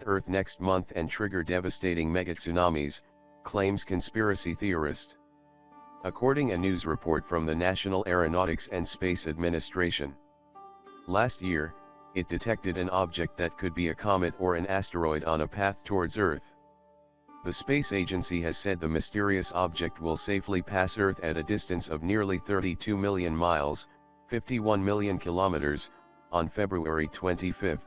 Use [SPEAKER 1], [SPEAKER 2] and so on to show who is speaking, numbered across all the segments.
[SPEAKER 1] Earth next month and trigger devastating megatsunamis, claims conspiracy theorist. According to a news report from the National Aeronautics and Space Administration. Last year, it detected an object that could be a comet or an asteroid on a path towards Earth. The space agency has said the mysterious object will safely pass Earth at a distance of nearly 32 million miles, 51 million kilometers, on February 25.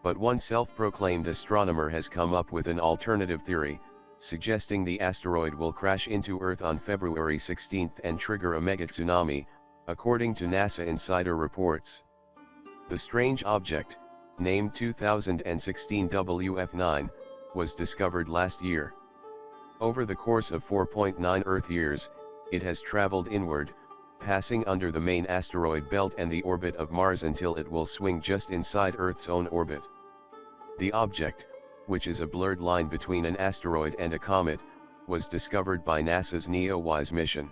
[SPEAKER 1] But one self-proclaimed astronomer has come up with an alternative theory, suggesting the asteroid will crash into Earth on February 16 and trigger a megatsunami, according to NASA insider reports. The strange object, named 2016 WF9, was discovered last year. Over the course of 4.9 Earth years, it has traveled inward, passing under the main asteroid belt and the orbit of Mars until it will swing just inside Earth's own orbit. The object, which is a blurred line between an asteroid and a comet, was discovered by NASA's NEOWISE mission.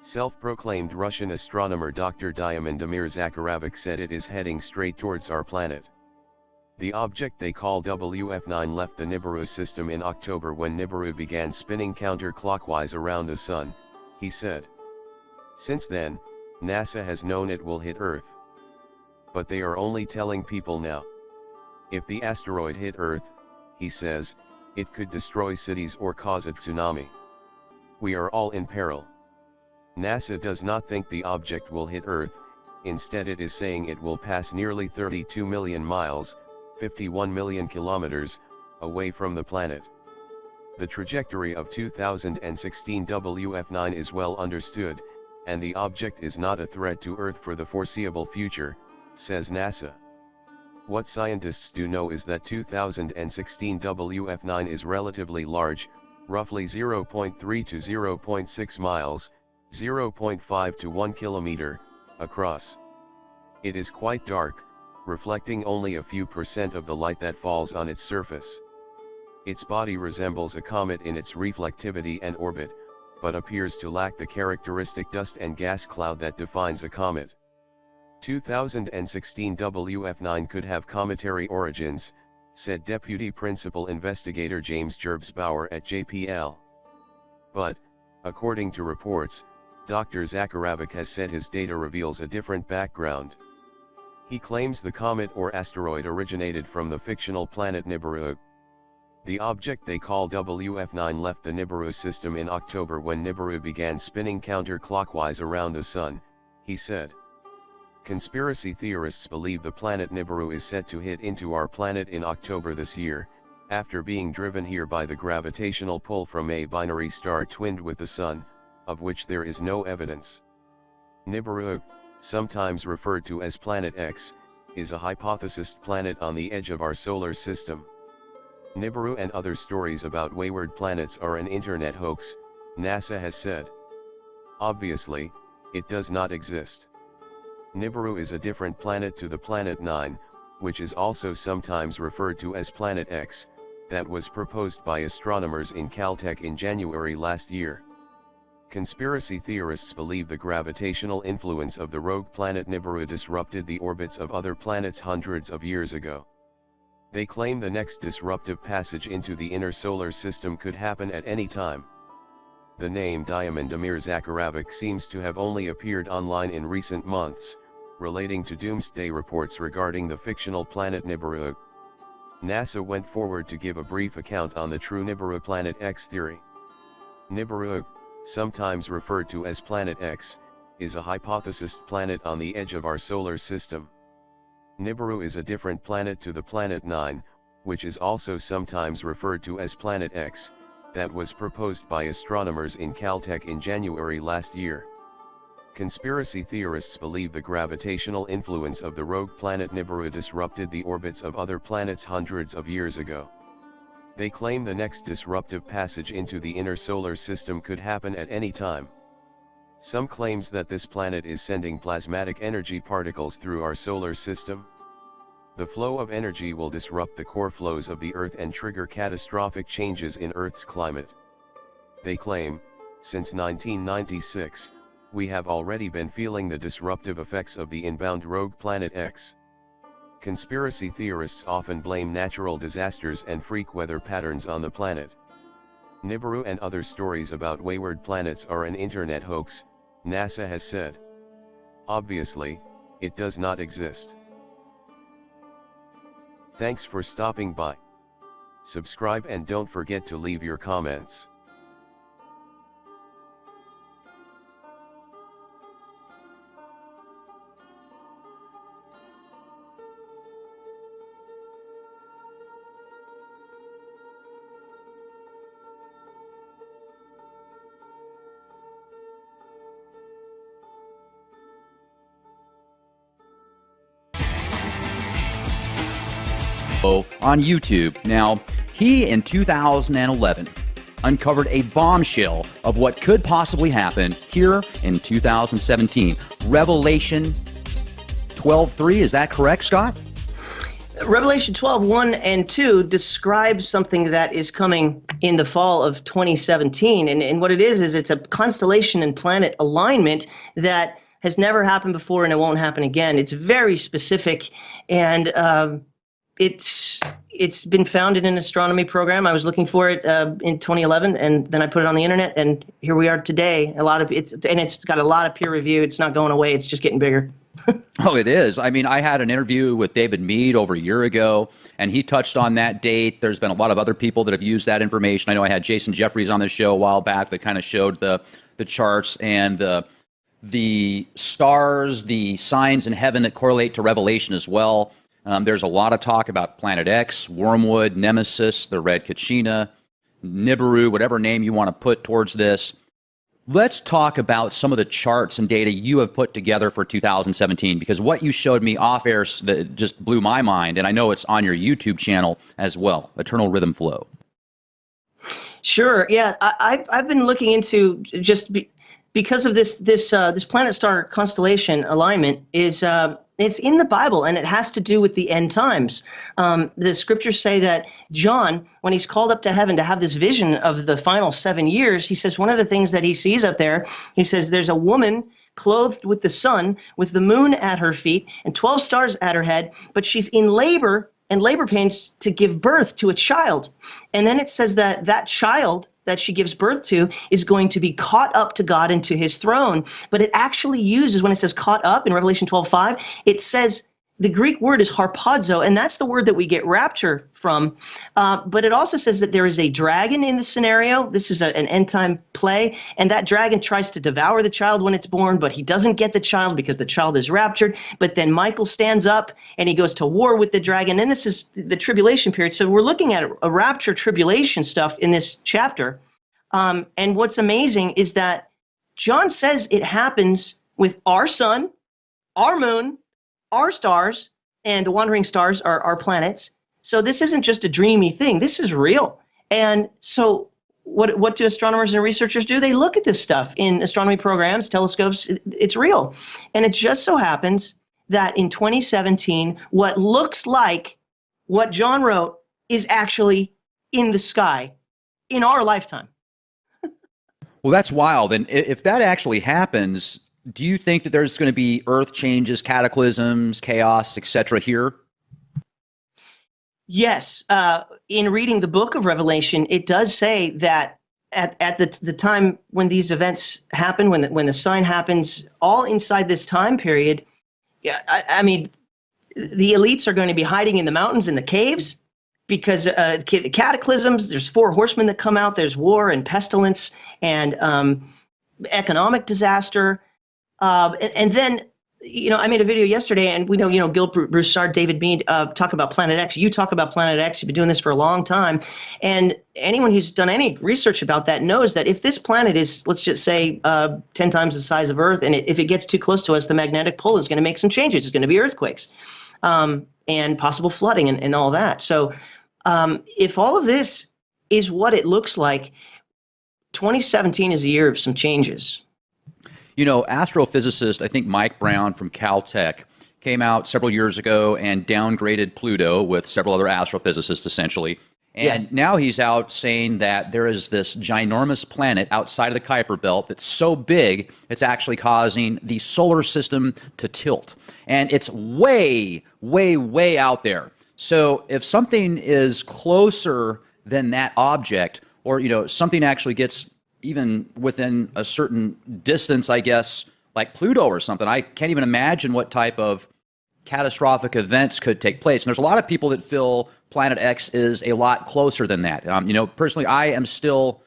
[SPEAKER 1] Self-proclaimed Russian astronomer Dr. Damir Zakharovic said it is heading straight towards our planet. The object they call WF9 left the Nibiru system in October when Nibiru began spinning counterclockwise around the Sun, he said. Since then, NASA has known it will hit Earth. But they are only telling people now. If the asteroid hit Earth, he says, it could destroy cities or cause a tsunami. We are all in peril. NASA does not think the object will hit Earth, instead it is saying it will pass nearly 32 million miles, 51 million kilometers, away from the planet. The trajectory of 2016 WF9 is well understood, and the object is not a threat to Earth for the foreseeable future, says NASA. What scientists do know is that 2016 WF9 is relatively large, roughly 0.3 to 0.6 miles, 0.5 to 1 kilometer, across. It is quite dark, reflecting only a few % of the light that falls on its surface. Its body resembles a comet in its reflectivity and orbit, but appears to lack the characteristic dust and gas cloud that defines a comet. 2016 WF9 could have cometary origins, said Deputy Principal Investigator James Gerbs-Bauer at JPL. But, according to reports, Dr. Zakharovic has said his data reveals a different background. He claims the comet or asteroid originated from the fictional planet Nibiru. The object they call WF9 left the Nibiru system in October when Nibiru began spinning counterclockwise around the Sun, he said. Conspiracy theorists believe the planet Nibiru is set to hit into our planet in October this year, after being driven here by the gravitational pull from a binary star twinned with the Sun, of which there is no evidence. Nibiru, sometimes referred to as Planet X, is a hypothesized planet on the edge of our solar system. Nibiru and other stories about wayward planets are an internet hoax, NASA has said. Obviously, it does not exist. Nibiru is a different planet to the Planet 9, which is also sometimes referred to as Planet X, that was proposed by astronomers in Caltech in January last year. Conspiracy theorists believe the gravitational influence of the rogue planet Nibiru disrupted the orbits of other planets hundreds of years ago. They claim the next disruptive passage into the inner solar system could happen at any time. The name Damir Zakharovic seems to have only appeared online in recent months, relating to doomsday reports regarding the fictional planet Nibiru. NASA went forward to give a brief account on the true Nibiru Planet X theory. Nibiru, sometimes referred to as Planet X, is a hypothesized planet on the edge of our solar system. Nibiru is a different planet to the Planet 9, which is also sometimes referred to as Planet X, that was proposed by astronomers in Caltech in January last year. Conspiracy theorists believe the gravitational influence of the rogue planet Nibiru disrupted the orbits of other planets hundreds of years ago. They claim the next disruptive passage into the inner solar system could happen at any time. Some claims that this planet is sending plasmatic energy particles through our solar system. The flow of energy will disrupt the core flows of the Earth and trigger catastrophic changes in Earth's climate. They claim, since 1996, we have already been feeling the disruptive effects of the inbound rogue Planet X. Conspiracy theorists often blame natural disasters and freak weather patterns on the planet. Nibiru and other stories about wayward planets are an internet hoax, NASA has said. Obviously, it does not exist. Thanks for stopping by. Subscribe and don't forget to leave your comments.
[SPEAKER 2] On YouTube. Now, he in 2011 uncovered a bombshell of what could possibly happen here in 2017. Revelation 12:3, is that correct, Scott?
[SPEAKER 3] Revelation 12:1 and 2 describes something that is coming in the fall of 2017. And what it is it's a constellation and planet alignment that has never happened before and it won't happen again. It's very specific, and it's been found in an astronomy program. I was looking for it in 2011, and then I put it on the internet, and here we are today. It's got a lot of peer review. It's not going away. It's just getting bigger.
[SPEAKER 2] Oh, it is. I mean, I had an interview with David Mead over a year ago, and he touched on that date. There's been a lot of other people that have used that information. I know I had Jason Jeffries on the show a while back that kind of showed the charts and the stars, the signs in heaven that correlate to Revelation as well. There's a lot of talk about Planet X, Wormwood, Nemesis, the Red Kachina, Nibiru, whatever name you want to put towards this. Let's talk about some of the charts and data you have put together for 2017, because what you showed me off air just blew my mind, and I know it's on your YouTube channel as well, Eternal Rhythm Flow.
[SPEAKER 3] Sure. Yeah, I've been looking into because of this planet star constellation alignment is. It's in the Bible, and it has to do with the end times. The scriptures say that John, when he's called up to heaven to have this vision of the final 7 years, he says one of the things that he sees up there, he says there's a woman clothed with the sun, with the moon at her feet, and 12 stars at her head, but she's in labor and labor pains to give birth to a child. And then it says that that child that she gives birth to is going to be caught up to God and to his throne. But it actually uses, when it says caught up in Revelation 12:5, it says the Greek word is harpazo, and that's the word that we get rapture from. But it also says that there is a dragon in the scenario. This is an end time play, and that dragon tries to devour the child when it's born, but he doesn't get the child because the child is raptured. But then Michael stands up and he goes to war with the dragon, and this is the tribulation period. So we're looking at a rapture tribulation stuff in this chapter. And what's amazing is that John says it happens with our sun, our moon, our stars, and the wandering stars are our planets. So this isn't just a dreamy thing. This is real. And so what do astronomers and researchers do? They look at this stuff in astronomy programs, telescopes. It's real. And it just so happens that in 2017, what looks like what John wrote is actually in the sky in our lifetime.
[SPEAKER 2] Well, that's wild. And if that actually happens, do you think that there's going to be earth changes, cataclysms, chaos, etc. here?
[SPEAKER 3] Yes. In reading the book of Revelation, it does say that at the time when these events happen, when the sign happens, all inside this time period, I mean, the elites are going to be hiding in the mountains, in the caves, because the cataclysms, there's 4 horsemen that come out, there's war and pestilence and economic disaster. And then, I made a video yesterday, and we know, Gil Broussard, David Mead talk about Planet X. You talk about Planet X. You've been doing this for a long time. And anyone who's done any research about that knows that if this planet is, let's just say, 10 times the size of Earth, and if it gets too close to us, the magnetic pole is going to make some changes. It's going to be earthquakes and possible flooding and all that. So if all of this is what it looks like, 2017 is a year of some changes.
[SPEAKER 2] Astrophysicist, I think Mike Brown from Caltech, came out several years ago and downgraded Pluto with several other astrophysicists, essentially. And now he's out saying that there is this ginormous planet outside of the Kuiper Belt that's so big, it's actually causing the solar system to tilt. And it's way, way, way out there. So if something is closer than that object, or, something actually gets even within a certain distance, I guess, like Pluto or something, I can't even imagine what type of catastrophic events could take place. And there's a lot of people that feel Planet X is a lot closer than that. Personally, I am still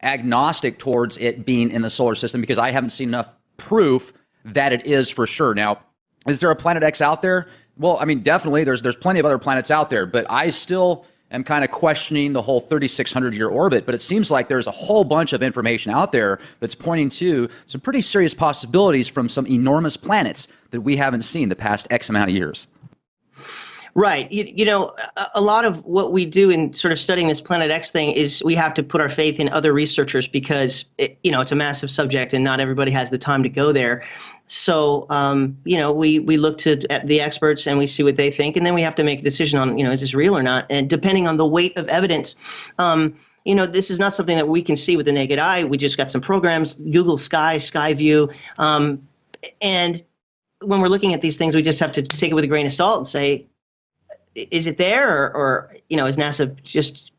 [SPEAKER 2] agnostic towards it being in the solar system because I haven't seen enough proof that it is for sure. Now, is there a Planet X out there? Well, definitely there's plenty of other planets out there, but I still am kind of questioning the whole 3,600-year orbit. But it seems like there's a whole bunch of information out there that's pointing to some pretty serious possibilities from some enormous planets that we haven't seen the past X amount of years.
[SPEAKER 3] Right. A lot of what we do in sort of studying this Planet X thing is we have to put our faith in other researchers because, it's a massive subject and not everybody has the time to go there. So, we look at the experts and we see what they think, and then we have to make a decision on, is this real or not? And depending on the weight of evidence, this is not something that we can see with the naked eye. We just got some programs, Google Skyview. And when we're looking at these things, we just have to take it with a grain of salt and say, is it there or is NASA just,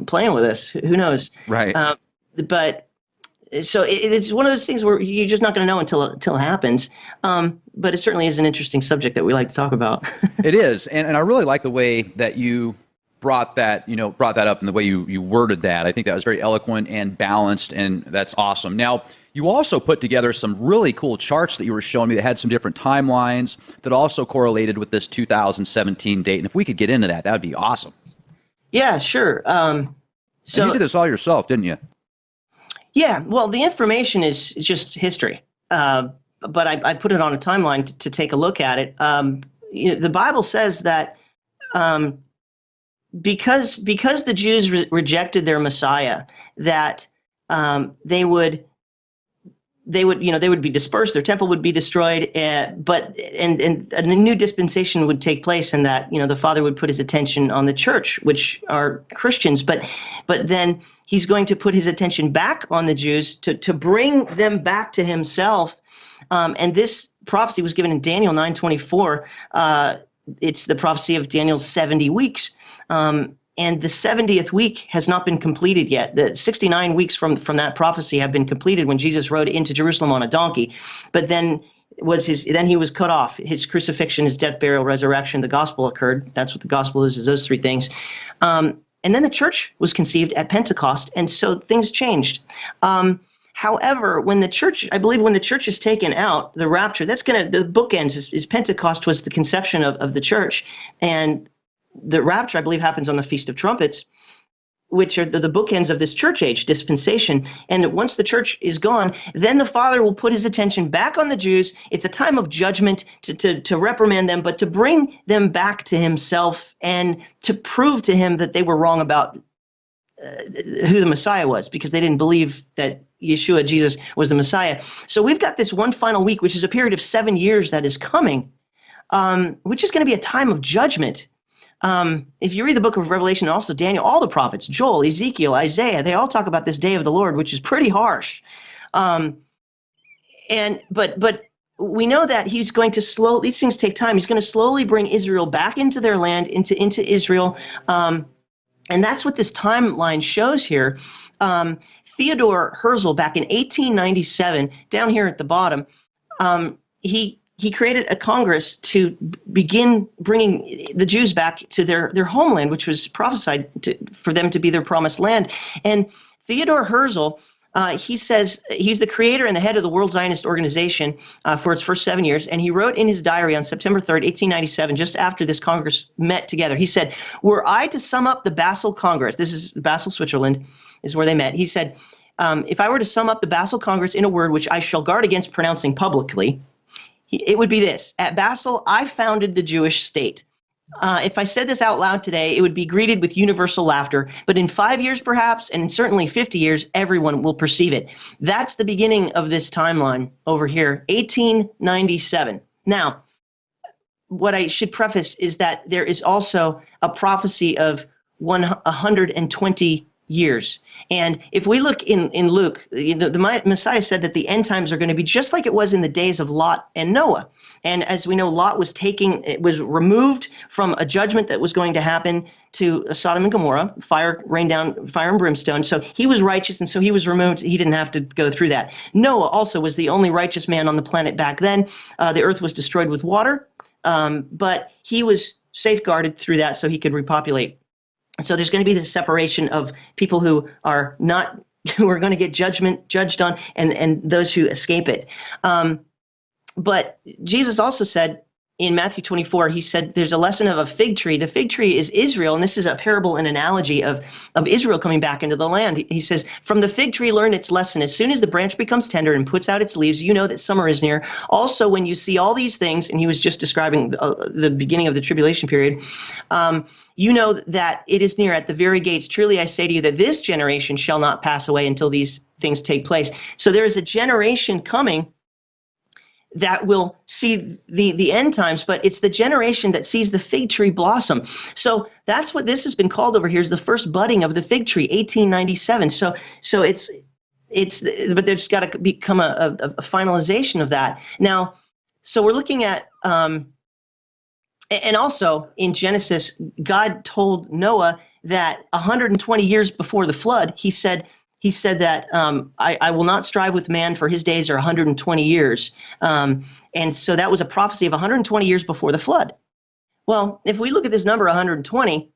[SPEAKER 3] playing with us? Who knows?
[SPEAKER 2] Right.
[SPEAKER 3] But so it's one of those things where you're just not going to know until it happens. But it certainly is an interesting subject that we like to talk about.
[SPEAKER 2] It is. And I really like the way that you brought that up and the way you worded that. I think that was very eloquent and balanced, and that's awesome. Now, you also put together some really cool charts that you were showing me that had some different timelines that also correlated with this 2017 date. And if we could get into that would be awesome. Yeah,
[SPEAKER 3] sure. So
[SPEAKER 2] and you did this all yourself, didn't you?
[SPEAKER 3] Yeah. Well, the information is just history. But I put it on a timeline to take a look at it. The Bible says that because the Jews rejected their Messiah, that they would be dispersed, their temple would be destroyed, but a new dispensation would take place, and that the Father would put his attention on the church, which are Christians, but then he's going to put his attention back on the Jews to bring them back to himself. And this prophecy was given in Daniel 9:24. It's the prophecy of Daniel's 70 weeks. And the 70th week has not been completed yet. The 69 weeks from that prophecy have been completed when Jesus rode into Jerusalem on a donkey. But then he was cut off. His crucifixion, his death, burial, resurrection, the gospel occurred. That's what the gospel is those three things. And then the church was conceived at Pentecost, and so things changed. However, when the church is taken out, the rapture, the bookends is Pentecost was the conception of the church, and the rapture, I believe, happens on the Feast of Trumpets, which are the bookends of this church age dispensation. And once the church is gone, then the Father will put his attention back on the Jews. It's a time of judgment to reprimand them, but to bring them back to himself and to prove to him that they were wrong about who the Messiah was, because they didn't believe that Yeshua, Jesus, was the Messiah. So we've got this one final week, which is a period of 7 years that is coming, which is going to be a time of judgment. If you read the book of Revelation and also Daniel, all the prophets, Joel, Ezekiel, Isaiah, they all talk about this day of the Lord, which is pretty harsh. But we know that he's going to these things take time. He's going to slowly bring Israel back into their land, into Israel. And that's what this timeline shows here. Theodore Herzl, back in 1897, down here at the bottom, he created a Congress to begin bringing the Jews back to their homeland, which was prophesied for them to be their promised land. And Theodore Herzl, he says he's the creator and the head of the World Zionist Organization for its first 7 years. And he wrote in his diary on September 3rd, 1897, just after this Congress met together, he said, "Were I to sum up the Basel Congress," this is Basel, Switzerland, is where they met. He said, "If I were to sum up the Basel Congress in a word which I shall guard against pronouncing publicly, it would be this: at Basel, I founded the Jewish state. If I said this out loud today, it would be greeted with universal laughter. But in 5 years, perhaps, and in certainly 50 years, everyone will perceive it." That's the beginning of this timeline over here, 1897. Now, what I should preface is that there is also a prophecy of 120 years. And if we look in Luke, the Messiah said that the end times are going to be just like it was in the days of Lot and Noah. And as we know, Lot was removed from a judgment that was going to happen to Sodom and Gomorrah. Fire rained down, fire and brimstone. So he was righteous, and so he was removed. He didn't have to go through that. Noah also was the only righteous man on the planet back then. The earth was destroyed with water, but he was safeguarded through that so he could repopulate. So there's going to be this separation of people who are going to get judged on, and those who escape it. But Jesus also said in Matthew 24, he said there's a lesson of a fig tree. The fig tree is Israel, and this is a parable and analogy of Israel coming back into the land. He says, from the fig tree learn its lesson. As soon as the branch becomes tender and puts out its leaves, you know that summer is near. Also, when you see all these things, and he was just describing the beginning of the tribulation period, you know that it is near at the very gates. Truly, I say to you that this generation shall not pass away until these things take place. So there is a generation coming that will see the end times, but it's the generation that sees the fig tree blossom. So that's what this has been called over here, is the first budding of the fig tree, 1897. So it's but there's got to become a finalization of that. Now, so we're looking at, and also in Genesis, God told Noah that 120 years before the flood, he said that I will not strive with man, for his days are 120 years. And so that was a prophecy of 120 years before the flood. Well, if we look at this number 120,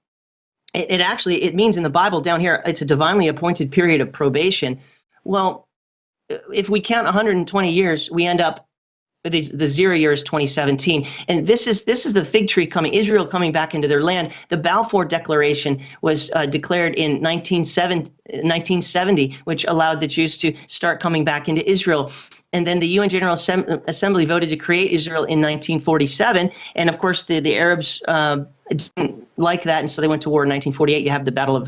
[SPEAKER 3] it means in the Bible down here, it's a divinely appointed period of probation. Well, if we count 120 years, we end up the 0 year is 2017, and this is the fig tree coming, Israel coming back into their land. The Balfour Declaration was declared in 1970, which allowed the Jews to start coming back into Israel. And then the UN General Assembly voted to create Israel in 1947, and of course the Arabs didn't like that, and so they went to war in 1948. You have the Battle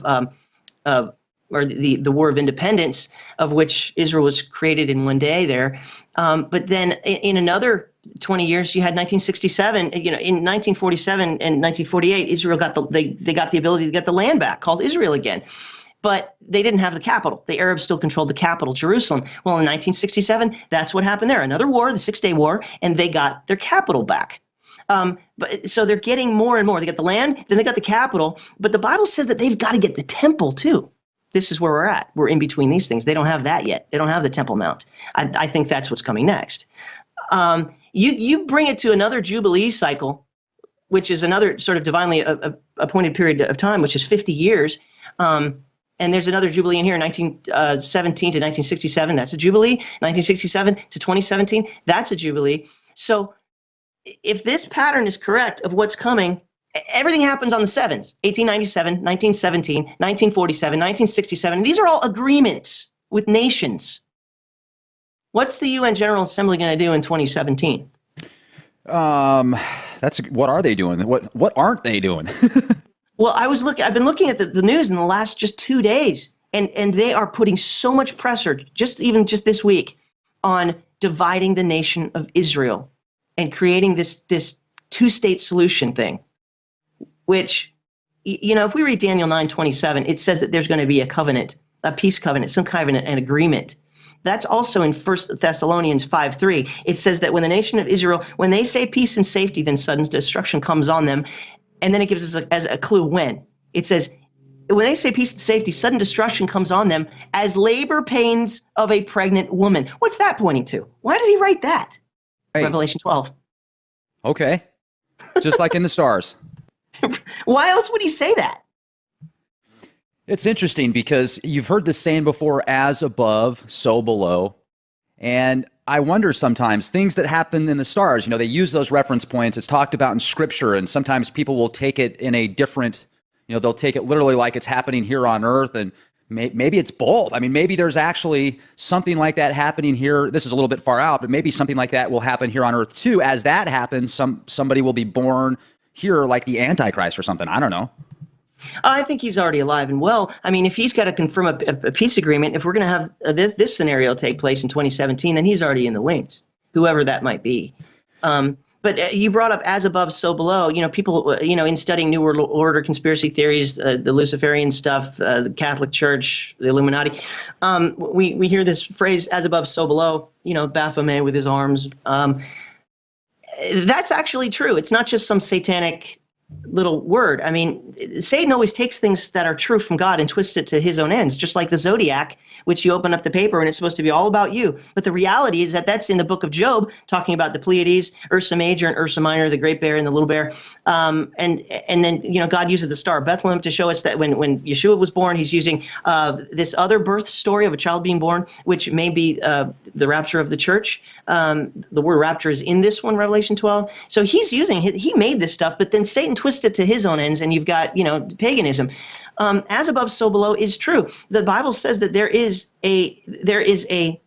[SPEAKER 3] of or the War of Independence, of which Israel was created in one day there. But then in another 20 years, you had 1967. In 1947 and 1948, Israel got they got the ability to get the land back, called Israel again. But they didn't have the capital. The Arabs still controlled the capital, Jerusalem. Well, in 1967, that's what happened there. Another war, the 6-Day War, and they got their capital back. So they're getting more and more. They got the land, then they got the capital. But the Bible says that they've got to get the temple too. This is where we're at. We're in between these things. They don't have that yet. They don't have the Temple Mount. I think that's what's coming next. You bring it to another Jubilee cycle, which is another sort of divinely appointed period of time, which is 50 years. And there's another Jubilee in here, 1917 to 1967. That's a Jubilee. 1967 to 2017. That's a Jubilee. So if this pattern is correct of what's coming, everything happens on the sevens, 1897, 1917, 1947, 1967. These are all agreements with nations. What's the UN General Assembly going to do in 2017?
[SPEAKER 2] What are they doing? What aren't they doing?
[SPEAKER 3] Well, I've been looking at the news in the last just 2 days, and they are putting so much pressure, just this week, on dividing the nation of Israel and creating this two-state solution thing. Which, if we read Daniel 9:27, it says that there's going to be a covenant, a peace covenant, some kind of an agreement. That's also in 1 Thessalonians 5:3. It says that when the nation of Israel, when they say peace and safety, then sudden destruction comes on them. And then it gives us as a clue when. It says, when they say peace and safety, sudden destruction comes on them as labor pains of a pregnant woman. What's that pointing to? Why did he write that? Hey. Revelation 12.
[SPEAKER 2] Okay. Just like in the stars.
[SPEAKER 3] Why else would he say that?
[SPEAKER 2] It's interesting because you've heard this saying before, as above, so below. And I wonder sometimes, things that happen in the stars, they use those reference points. It's talked about in Scripture, and sometimes people will take it in a different, they'll take it literally like it's happening here on Earth, and maybe it's both. I mean, maybe there's actually something like that happening here. This is a little bit far out, but maybe something like that will happen here on Earth too. As that happens, somebody will be born here like the Antichrist or something. I don't know.
[SPEAKER 3] I think he's already alive and well. I mean, if he's got to confirm a peace agreement, if we're going to have this scenario take place in 2017, then he's already in the wings, whoever that might be. But you brought up as above, so below. People, in studying New World Order conspiracy theories, the Luciferian stuff, the Catholic Church, the Illuminati, we hear this phrase, as above, so below, Baphomet with his arms. That's actually true. It's not just some satanic little word. I mean, Satan always takes things that are true from God and twists it to his own ends, just like the zodiac, which you open up the paper and it's supposed to be all about you. But the reality is that that's in the book of Job, talking about the Pleiades, Ursa Major and Ursa Minor, the Great Bear and the Little Bear. And then, God uses the Star of Bethlehem to show us that when Yeshua was born, he's using this other birth story of a child being born, which may be the rapture of the church. The word rapture is in this one, Revelation 12. So he made this stuff, but then Satan twist it to his own ends, and you've got, paganism. As above, so below is true. The Bible says that there is a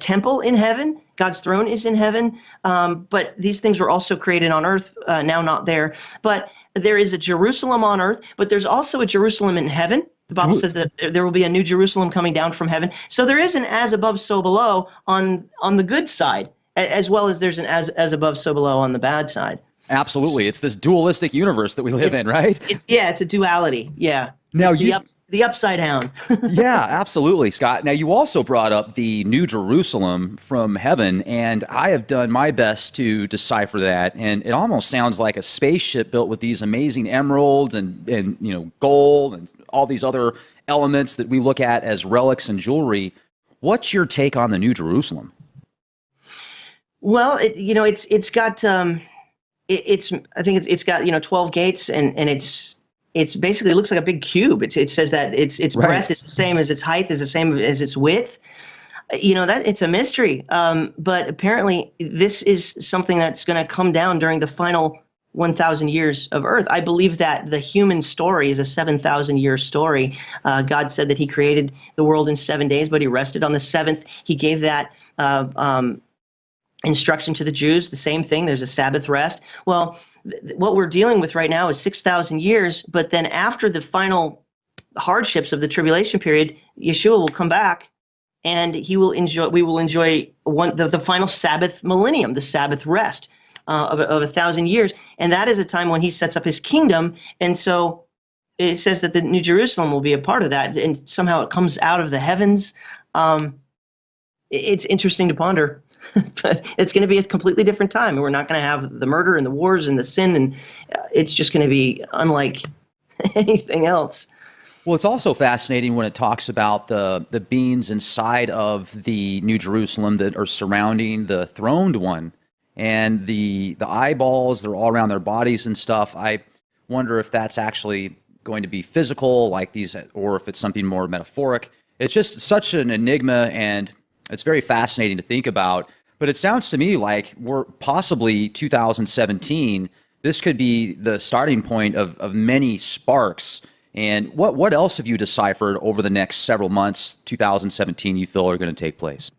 [SPEAKER 3] temple in heaven. God's throne is in heaven, but these things were also created on earth, now not there. But there is a Jerusalem on earth, but there's also a Jerusalem in heaven. The Bible says that there will be a new Jerusalem coming down from heaven. So there is an as above, so below on the good side, as well as there's an as above, so below on the bad side.
[SPEAKER 2] Absolutely. It's this dualistic universe that we live in, right?
[SPEAKER 3] It's a duality. Yeah.
[SPEAKER 2] Now
[SPEAKER 3] the upside down.
[SPEAKER 2] Yeah, absolutely, Scott. Now you also brought up the New Jerusalem from heaven, and I have done my best to decipher that. And it almost sounds like a spaceship built with these amazing emeralds and gold and all these other elements that we look at as relics and jewelry. What's your take on the New Jerusalem?
[SPEAKER 3] Well, it's got. I think it's got 12 gates, and it's basically, it looks like a big cube. It says that its
[SPEAKER 2] right.
[SPEAKER 3] breadth is the same as its height, is the same as its width. That it's a mystery. But apparently this is something that's going to come down during the final 1,000 years of Earth. I believe that the human story is a 7,000-year story. God said that he created the world in 7 days, but he rested on the seventh. He gave that instruction to the Jews, the same thing. There's a Sabbath rest. Well, what we're dealing with right now is 6,000 years, but then after the final hardships of the tribulation period, Yeshua will come back, and we will enjoy the final Sabbath millennium, the Sabbath rest of 1,000 years, and that is a time when he sets up his kingdom. And so it says that the New Jerusalem will be a part of that, and somehow it comes out of the heavens. It's interesting to ponder. But it's going to be a completely different time. We're not going to have the murder and the wars and the sin, and it's just going to be unlike anything else.
[SPEAKER 2] Well, it's also fascinating when it talks about the beings inside of the New Jerusalem that are surrounding the throned one, and the eyeballs, they're all around their bodies and stuff. I wonder if that's actually going to be physical, like these, or if it's something more metaphoric. It's just such an enigma, and it's very fascinating to think about. But it sounds to me like we're possibly 2017. This could be the starting point of many sparks. And what else have you deciphered over the next several months, 2017, you feel are going to take place?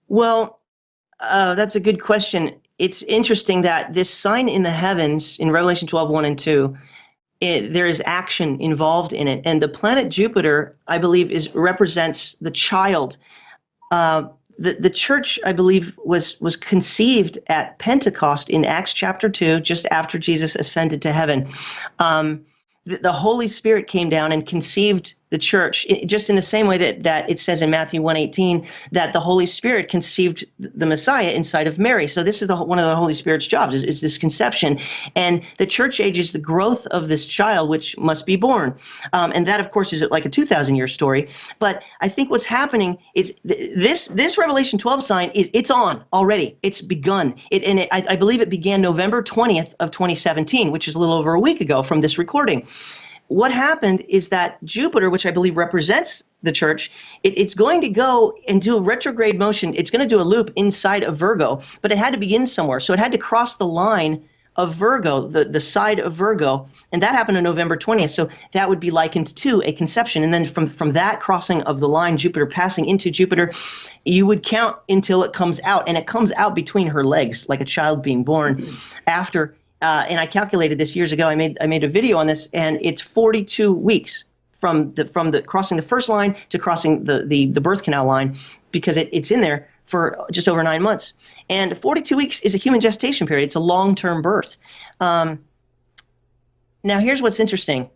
[SPEAKER 3] Well, that's a good question. It's interesting that this sign in the heavens in Revelation 12, 1 and 2, there is action involved in it. And the planet Jupiter, I believe, represents the child. The church, I believe, was conceived at Pentecost in Acts chapter 2, just after Jesus ascended to heaven. The Holy Spirit came down and conceived the church, just in the same way that it says in Matthew 1:18 that the Holy Spirit conceived the Messiah inside of Mary. So this is one of the Holy Spirit's jobs, is this conception. And the church age is the growth of this child, which must be born. And that, of course, is like a 2,000-year story. But I think what's happening is this Revelation 12 sign, it's on already. It's begun. I believe it began November 20th of 2017, which is a little over a week ago from this recording. What happened is that Jupiter, which I believe represents the church, it's going to go and do a retrograde motion. It's going to do a loop inside of Virgo, but it had to begin somewhere. So it had to cross the line of Virgo, the side of Virgo, and that happened on November 20th. So that would be likened to a conception. And then from that crossing of the line, Jupiter passing into Jupiter, you would count until it comes out, and it comes out between her legs like a child being born after. And I calculated this years ago. I made a video on this, and it's 42 weeks from the crossing the first line to crossing the birth canal line, because it's in there for just over 9 months. And 42 weeks is a human gestation period. It's a long-term birth. Now, here's what's interesting,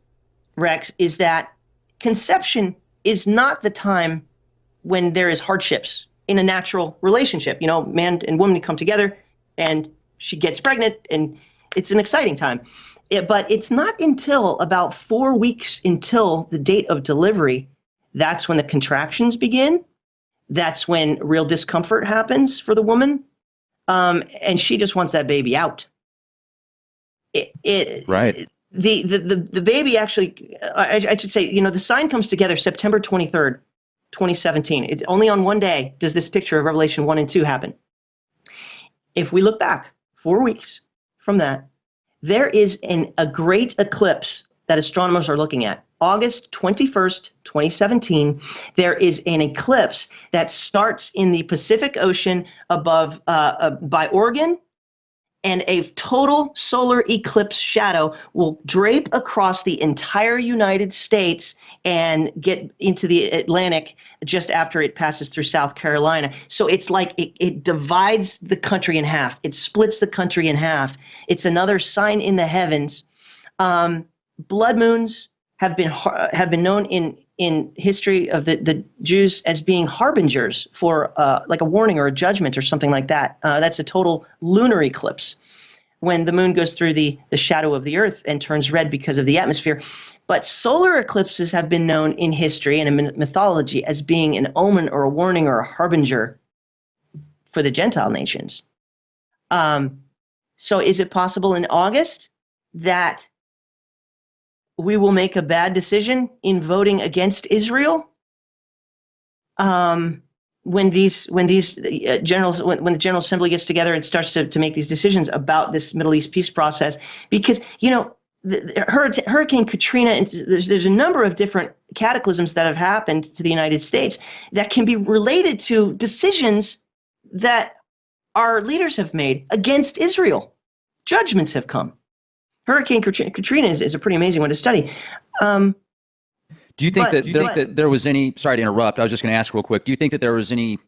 [SPEAKER 3] Rex, is that conception is not the time when there is hardships in a natural relationship. You know, man and woman come together and she gets pregnant and it's an exciting time. But it's not until about 4 weeks until the date of delivery, that's when the contractions begin. That's when real discomfort happens for the woman. And she just wants that baby out.
[SPEAKER 2] Right.
[SPEAKER 3] The baby actually, I should say, you know, the sign comes together September 23rd, 2017. Only on one day does this picture of Revelation 1 and 2 happen. If we look back 4 weeks from that, there is a great eclipse that astronomers are looking at. August 21st, 2017, there is an eclipse that starts in the Pacific Ocean above by Oregon, and a total solar eclipse shadow will drape across the entire United States and get into the Atlantic just after it passes through South Carolina. So it's like it divides the country in half. It splits the country in half. It's another sign in the heavens. Blood moons have been known in history of the Jews as being harbingers for like a warning or a judgment or something like that. That's a total lunar eclipse when the moon goes through the shadow of the earth and turns red because of the atmosphere. But solar eclipses have been known in history and in mythology as being an omen or a warning or a harbinger for the Gentile nations. So is it possible in August that we will make a bad decision in voting against Israel? When the General Assembly gets together and starts to make these decisions about this Middle East peace process, because, you know, Hurricane Katrina, and there's a number of different cataclysms that have happened to the United States that can be related to decisions that our leaders have made against Israel. Judgments have come. Hurricane Katrina is a pretty amazing one to study.
[SPEAKER 2] Do you think that there was any, sorry to interrupt, I was just going to ask real quick, do you think that there was any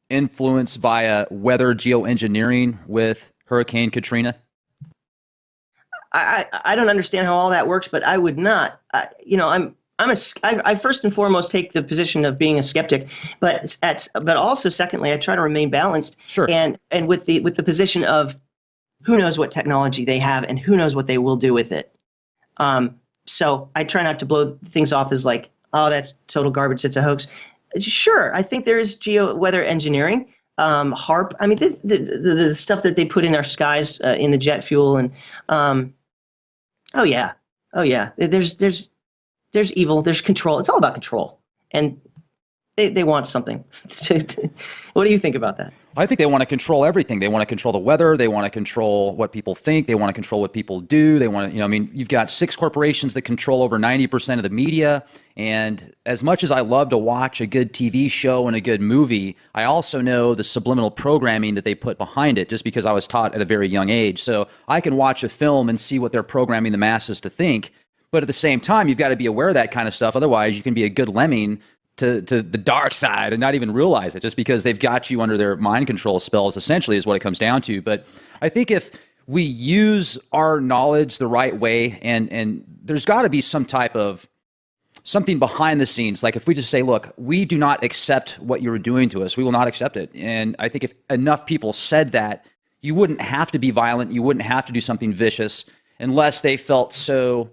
[SPEAKER 2] influence via weather geoengineering with Hurricane Katrina?
[SPEAKER 3] I don't understand how all that works, but I would not. I first and foremost take the position of being a skeptic, but also secondly, I try to remain balanced.
[SPEAKER 2] Sure.
[SPEAKER 3] And with the position of who knows what technology they have and who knows what they will do with it. So I try not to blow things off as like, oh, that's total garbage, it's a hoax. Sure, I think there is weather engineering. HARP. I mean, the stuff that they put in our skies in the jet fuel, and oh yeah. There's evil. There's control. It's all about control, and they want something. What do you think about that?
[SPEAKER 2] I think they want to control everything. They want to control the weather. They want to control what people think. They want to control what people do. They want to, I mean, you've got 6 corporations that control over 90% of the media. And as much as I love to watch a good TV show and a good movie, I also know the subliminal programming that they put behind it just because I was taught at a very young age. So I can watch a film and see what they're programming the masses to think. But at the same time, you've got to be aware of that kind of stuff. Otherwise, you can be a good lemming to the dark side and not even realize it, just because they've got you under their mind control spells, essentially, is what it comes down to. But I think if we use our knowledge the right way, and there's got to be some type of something behind the scenes, like if we just say, look, we do not accept what you're doing to us, we will not accept it. And I think if enough people said that, you wouldn't have to be violent, you wouldn't have to do something vicious unless they felt so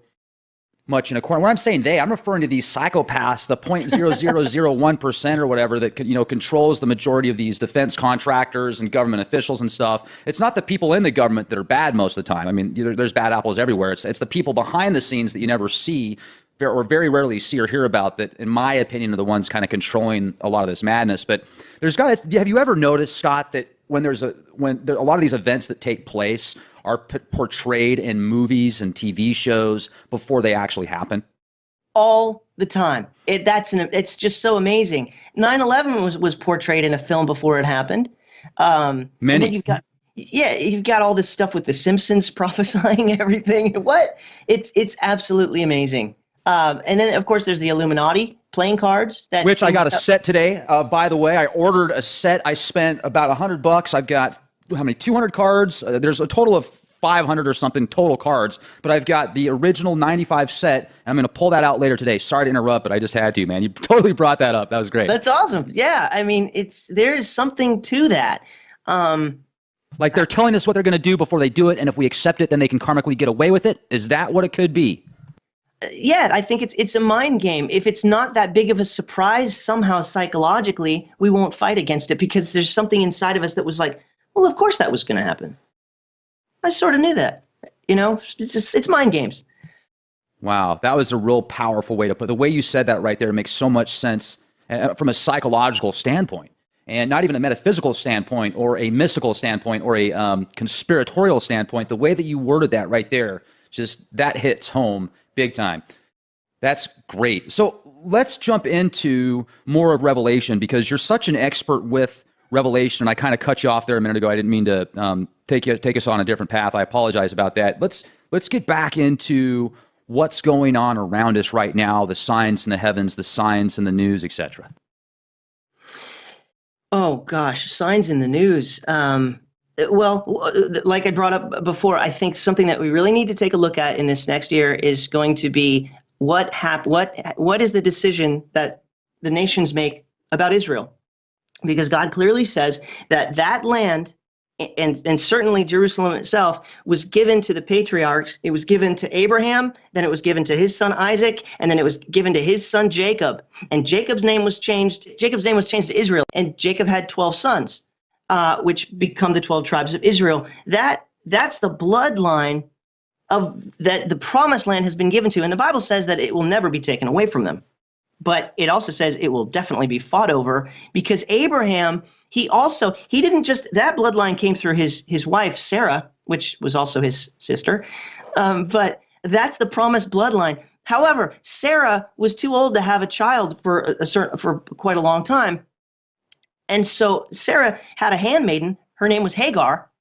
[SPEAKER 2] much in a corner. When I'm saying I'm referring to these psychopaths, the 0.0001% or whatever that, you know, controls the majority of these defense contractors and government officials and stuff. It's not the people in the government that are bad most of the time. I mean, there's bad apples everywhere. It's the people behind the scenes that you never see or very rarely see or hear about that, in my opinion, are the ones kind of controlling a lot of this madness. But have you ever noticed, Scott, that when a lot of these events that take place are portrayed in movies and TV shows before they actually happen?
[SPEAKER 3] All the time. It's just so amazing. 9/11 was portrayed in a film before it happened.
[SPEAKER 2] Many.
[SPEAKER 3] You've got all this stuff with the Simpsons prophesying everything. It's absolutely amazing. And then of course there's the Illuminati playing cards.
[SPEAKER 2] Which I got a set today. By the way, I ordered a set. I spent about $100. I've got, how many, 200 cards? There's a total of 500 or something total cards, but I've got the original 95 set. I'm going to pull that out later today. Sorry to interrupt, but I just had to, man. You totally brought that up. That was great.
[SPEAKER 3] That's awesome. Yeah, I mean, there's something to that.
[SPEAKER 2] Like they're telling us what they're going to do before they do it, and if we accept it, then they can karmically get away with it. Is that what it could be?
[SPEAKER 3] Yeah, I think it's a mind game. If it's not that big of a surprise somehow psychologically, we won't fight against it because there's something inside of us that was like, well, of course that was going to happen. I sort of knew that. It's mind games.
[SPEAKER 2] Wow, that was a real powerful way to put it. The way you said that right there makes so much sense from a psychological standpoint, and not even a metaphysical standpoint or a mystical standpoint or a conspiratorial standpoint. The way that you worded that right there, just that hits home big time. That's great. So let's jump into more of Revelation because you're such an expert with Revelation, and I kind of cut you off there a minute ago. I didn't mean to take us on a different path. I apologize about that. Let's get back into what's going on around us right now, the signs in the heavens, the signs in the news, etc.
[SPEAKER 3] Oh gosh, signs in the news. Well, like I brought up before, I think something that we really need to take a look at in this next year is going to be what is the decision that the nations make about Israel? Because God clearly says that land and certainly Jerusalem itself was given to the patriarchs. It was given to Abraham, then it was given to his son Isaac, and then it was given to his son Jacob. And Jacob's name was changed. Jacob's name was changed to Israel, and Jacob had 12 sons. Which become the 12 tribes of Israel. That's the bloodline of that the promised land has been given to. And the Bible says that it will never be taken away from them. But it also says it will definitely be fought over because Abraham, he didn't just, that bloodline came through his wife, Sarah, which was also his sister. But that's the promised bloodline. However, Sarah was too old to have a child for quite a long time. And so Sarah had a handmaiden. Her name was Hagar.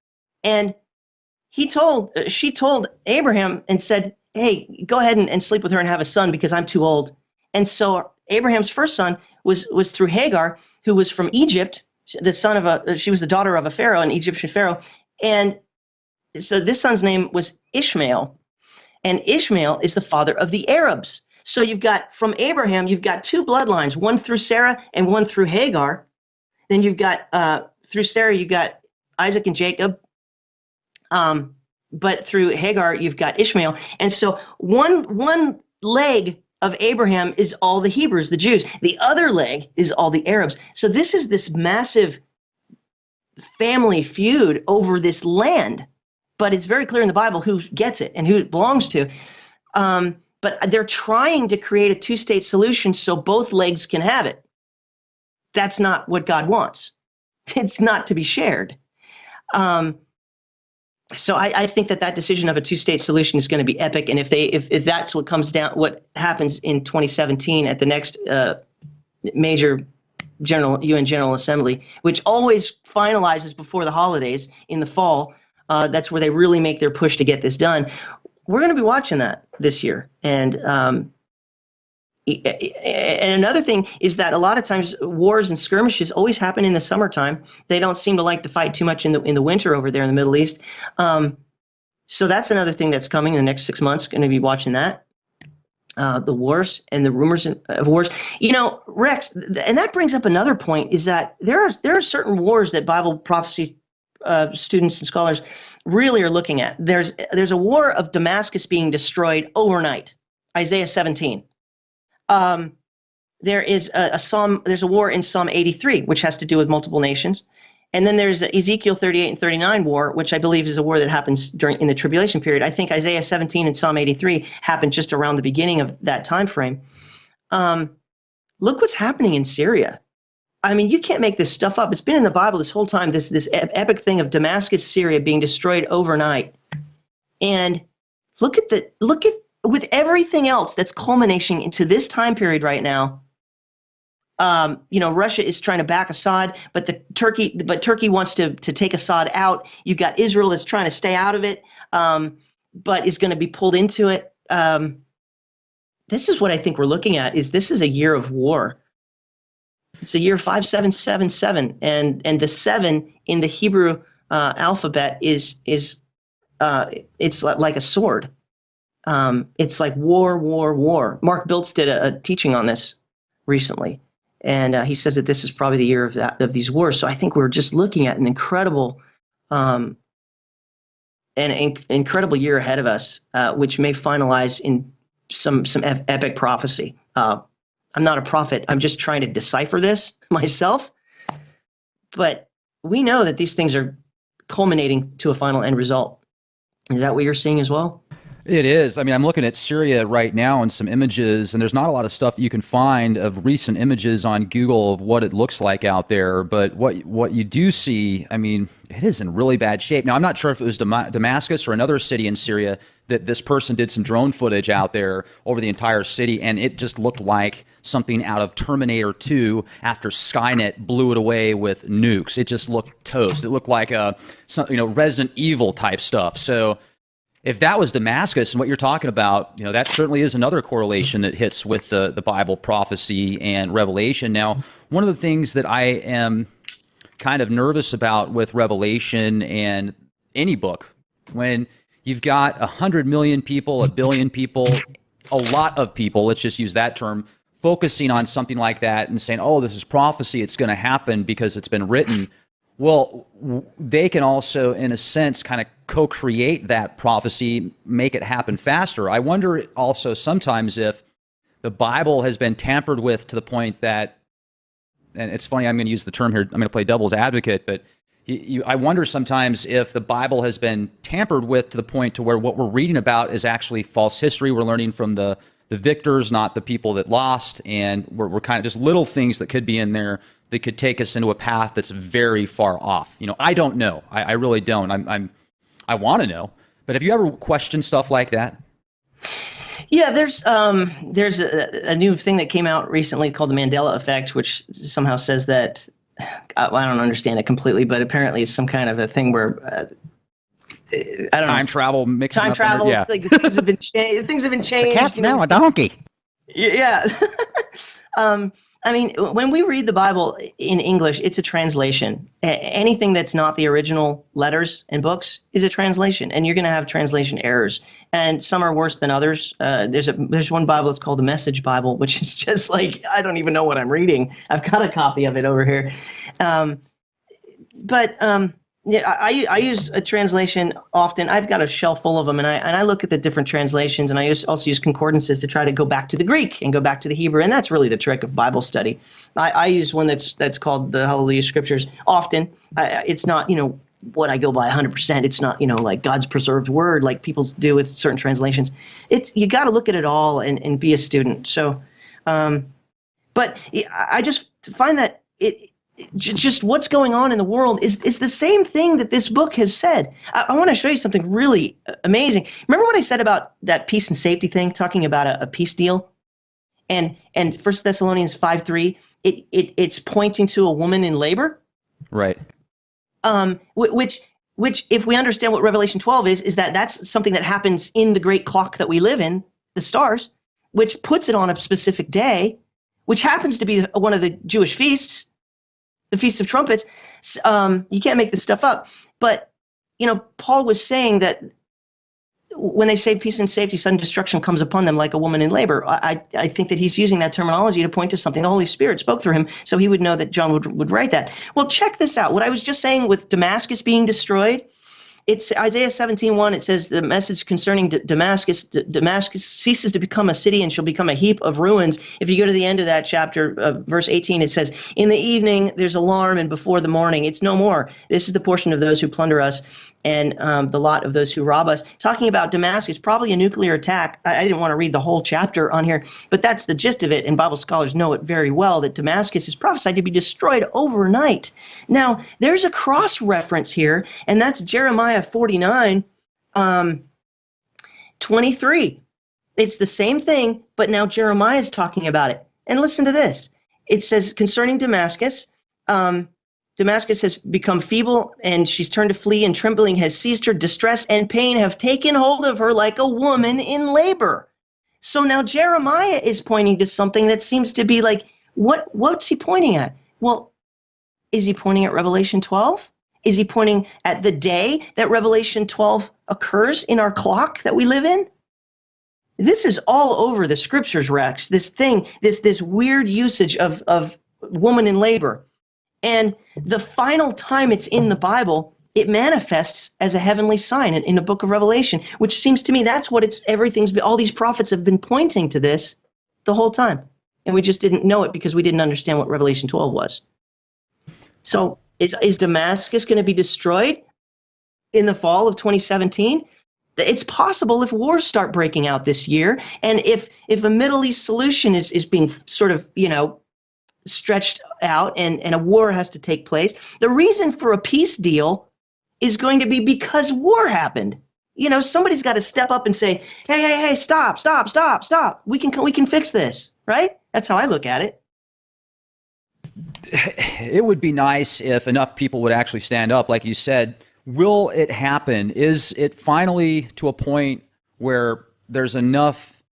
[SPEAKER 3] And she told Abraham and said, hey, go ahead and sleep with her and have a son because I'm too old. And so Abraham's first son was through Hagar, who was from Egypt, she was the daughter of a pharaoh, an Egyptian pharaoh. And so this son's name was Ishmael. And Ishmael is the father of the Arabs. So you've got, from Abraham, you've got two bloodlines, one through Sarah and one through Hagar. Then you've got, through Sarah, you've got Isaac and Jacob. But through Hagar, you've got Ishmael. And so one leg of Abraham is all the Hebrews, the Jews. The other leg is all the Arabs. So this is this massive family feud over this land. But it's very clear in the Bible who gets it and who it belongs to. But they're trying to create a two-state solution so both legs can have it. That's not what God wants. It's not to be shared. So I think that decision of a two-state solution is going to be epic. And if that's what happens in 2017 at the next major UN General Assembly, which always finalizes before the holidays in the fall, that's where they really make their push to get this done. We're going to be watching that this year. And another thing is that a lot of times wars and skirmishes always happen in the summertime. They don't seem to like to fight too much in the winter over there in the Middle East. So that's another thing that's coming in the next 6 months. Going to be watching that. The wars and the rumors of wars. Rex, and that brings up another point, is that there are certain wars that Bible prophecy students and scholars really are looking at. There's a war of Damascus being destroyed overnight, Isaiah 17. There is there's a war in Psalm 83, which has to do with multiple nations. And then there's Ezekiel 38 and 39 war, which I believe is a war that happens in the tribulation period. I think Isaiah 17 and Psalm 83 happened just around the beginning of that time frame. Look what's happening in Syria. I mean, you can't make this stuff up. It's been in the Bible this whole time, this epic thing of Damascus, Syria being destroyed overnight. And look at with everything else that's culminating into this time period right now. Russia is trying to back Assad, but Turkey wants to take Assad out. You've got Israel that's trying to stay out of it, but is going to be pulled into it. this is what I think we're looking at. This is a year of war. It's a year 5777, and the 7 in the Hebrew alphabet is it's like a sword. It's like war, war, war. Mark Biltz did a teaching on this recently, and he says that this is probably the year of these wars. So I think we're just looking at an incredible incredible year ahead of us, which may finalize in some epic prophecy. I'm not a prophet. I'm just trying to decipher this myself. But we know that these things are culminating to a final end result. Is that what you're seeing as well?
[SPEAKER 2] It is. I mean, I'm looking at Syria right now and some images, and there's not a lot of stuff you can find of recent images on Google of what it looks like out there. But what you do see, I mean, it is in really bad shape. Now, I'm not sure if it was Damascus or another city in Syria that this person did some drone footage out there over the entire city, and it just looked like something out of Terminator 2 after Skynet blew it away with nukes. It just looked toast. It looked like Resident Evil type stuff. So if that was Damascus and what you're talking about, that certainly is another correlation that hits with the Bible prophecy and Revelation. Now, one of the things that I am kind of nervous about with Revelation and any book, when you've got 100 million people, 1 billion people, a lot of people, let's just use that term, focusing on something like that and saying, oh, this is prophecy, it's going to happen because it's been written. Well, they can also, in a sense, kind of co-create that prophecy, make it happen faster. I wonder also sometimes if the Bible has been tampered with to the point that, and it's funny, I'm going to use the term here, I'm going to play devil's advocate, but I wonder sometimes if the Bible has been tampered with to the point to where what we're reading about is actually false history. We're learning from the victors, not the people that lost, and we're kind of just little things that could be in there that could take us into a path that's very far off. I don't know. I really don't. I want to know. But have you ever questioned stuff like that?
[SPEAKER 3] Yeah, there's a new thing that came out recently called the Mandela effect, which somehow says that, I don't understand it completely, but apparently it's some kind of a thing where I don't know.
[SPEAKER 2] Time travel, mixing
[SPEAKER 3] time
[SPEAKER 2] up
[SPEAKER 3] travel.
[SPEAKER 2] Yeah.
[SPEAKER 3] Like things have been changed. Things have been changed.
[SPEAKER 2] The cat's now a donkey.
[SPEAKER 3] Yeah. I mean, when we read the Bible in English, it's a translation. Anything that's not the original letters and books is a translation, and you're going to have translation errors. And some are worse than others. There's one Bible that's called the Message Bible, which is just like, I don't even know what I'm reading. I've got a copy of it over here. Yeah, I use a translation often. I've got a shelf full of them, and I look at the different translations, and I also use concordances to try to go back to the Greek and go back to the Hebrew, and that's really the trick of Bible study. I use one that's called the Hallelujah Scriptures often. It's not what I go by 100%. It's not like God's preserved word like people do with certain translations. You got to look at it all and be a student. So, but I just find that just what's going on in the world is the same thing that this book has said. I want to show you something really amazing. Remember what I said about that peace and safety thing, talking about a peace deal? And 1 Thessalonians 5:3, it's pointing to a woman in labor.
[SPEAKER 2] Right.
[SPEAKER 3] Which if we understand what Revelation 12 is that's something that happens in the great clock that we live in, the stars, which puts it on a specific day, which happens to be one of the Jewish feasts, the Feast of Trumpets. You can't make this stuff up. But, Paul was saying that when they say peace and safety, sudden destruction comes upon them like a woman in labor. I think that he's using that terminology to point to something the Holy Spirit spoke through him, so he would know that John would write that. Well, check this out. What I was just saying with Damascus being destroyed, it's Isaiah 17:1. It says the message concerning Damascus ceases to become a city and shall become a heap of ruins. If you go to the end of that chapter, verse 18, it says, in the evening there's alarm, and before the morning it's no more. This is the portion of those who plunder us, and the lot of those who rob us. Talking about Damascus, probably a nuclear attack. I didn't want to read the whole chapter on here, but that's the gist of it, and Bible scholars know it very well, that Damascus is prophesied to be destroyed overnight. Now, there's a cross-reference here, and that's Jeremiah 49, 23. It's the same thing, but now Jeremiah is talking about it. And listen to this. It says, concerning Damascus, Damascus has become feeble, and she's turned to flee, and trembling has seized her. Distress and pain have taken hold of her like a woman in labor. So now Jeremiah is pointing to something that seems to be like, what's he pointing at? Well, is he pointing at Revelation 12? Is he pointing at the day that Revelation 12 occurs in our clock that we live in? This is all over the scriptures, Rex. This thing, this weird usage of woman in labor. And the final time it's in the Bible, it manifests as a heavenly sign in the book of Revelation, which seems to me that's what all these prophets have been pointing to this the whole time. And we just didn't know it because we didn't understand what Revelation 12 was. So is Damascus going to be destroyed in the fall of 2017? It's possible if wars start breaking out this year, and if a Middle East solution is being sort of, stretched out and a war has to take place. The reason for a peace deal is going to be because war happened. Somebody's got to step up and say, hey, stop. We can fix this, right? That's how I look at it.
[SPEAKER 2] It would be nice if enough people would actually stand up. Like you said, will it happen? Is it finally to a point where there's enough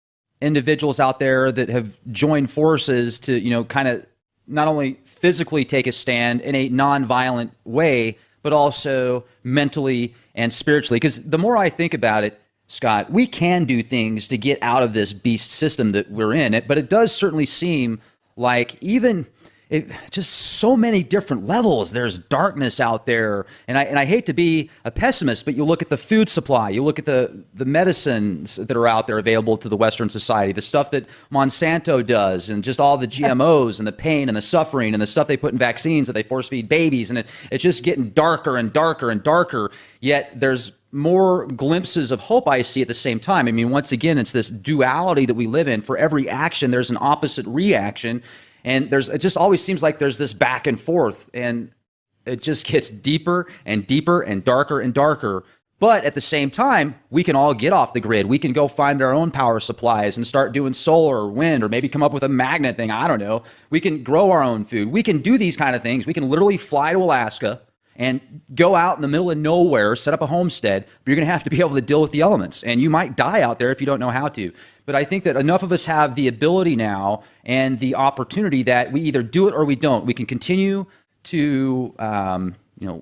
[SPEAKER 2] individuals out there that have joined forces to, kind of not only physically take a stand in a non-violent way, but also mentally and spiritually? Because the more I think about it, Scott, we can do things to get out of this beast system that we're in. But it does certainly seem like just so many different levels. There's darkness out there. And I hate to be a pessimist, but you look at the food supply, you look at the medicines that are out there available to the Western society, the stuff that Monsanto does, and just all the GMOs and the pain and the suffering and the stuff they put in vaccines that they force feed babies. And it's just getting darker and darker and darker. Yet there's more glimpses of hope I see at the same time. I mean, once again, it's this duality that we live in. For every action, there's an opposite reaction. And it just always seems like there's this back and forth, and it just gets deeper and deeper and darker and darker. But at the same time, we can all get off the grid. We can go find our own power supplies and start doing solar or wind, or maybe come up with a magnet thing. I don't know. We can grow our own food. We can do these kind of things. We can literally fly to Alaska and go out in the middle of nowhere, set up a homestead, but you're going to have to be able to deal with the elements. And you might die out there if you don't know how to. But I think that enough of us have the ability now and the opportunity that we either do it or we don't. We can continue to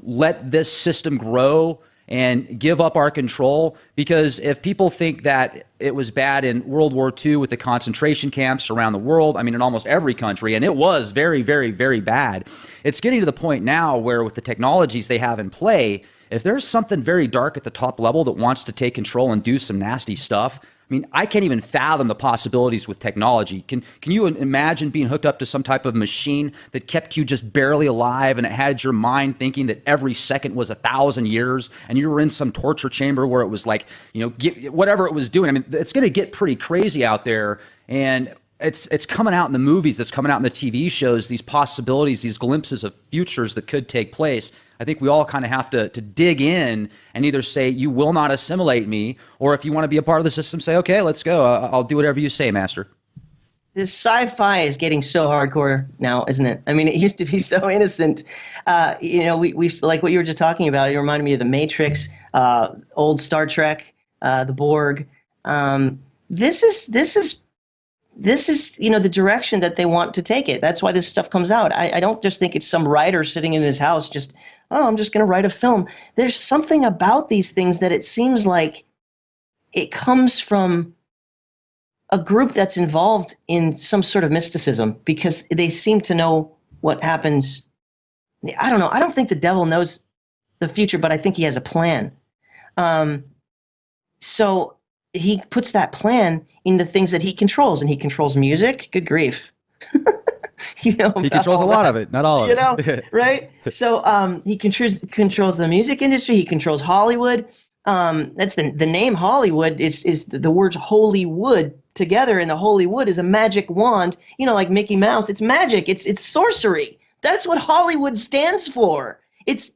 [SPEAKER 2] let this system grow and give up our control, because if people think that it was bad in World War II with the concentration camps around the world, I mean, in almost every country, and it was very, very, very bad, it's getting to the point now where with the technologies they have in play, if there's something very dark at the top level that wants to take control and do some nasty stuff, I mean, I can't even fathom the possibilities with technology. Can you imagine being hooked up to some type of machine that kept you just barely alive, and it had your mind thinking that every second was 1,000 years, and you were in some torture chamber where it was like, whatever it was doing? I mean, it's going to get pretty crazy out there, and it's coming out in the movies, that's coming out in the TV shows, these possibilities, these glimpses of futures that could take place. I think we all kind of have to dig in and either say, you will not assimilate me, or if you want to be a part of the system, say, okay, let's go. I'll do whatever you say, Master.
[SPEAKER 3] This sci-fi is getting so hardcore now, isn't it? I mean, it used to be so innocent. We like what you were just talking about. It reminded me of The Matrix, old Star Trek, the Borg. This is the direction that they want to take it. That's why this stuff comes out. I don't just think it's some writer sitting in his house I'm just going to write a film. There's something about these things that it seems like it comes from a group that's involved in some sort of mysticism, because they seem to know what happens. I don't know. I don't think the devil knows the future, but I think he has a plan. So he puts that plan into things that he controls, and he controls music. Good grief.
[SPEAKER 2] He controls a lot of it, not all of it.
[SPEAKER 3] Right? So he controls the music industry. He controls Hollywood. That's the name Hollywood is the words holy wood together, and the holy wood is a magic wand. Like Mickey Mouse. It's magic. It's sorcery. That's what Hollywood stands for. It's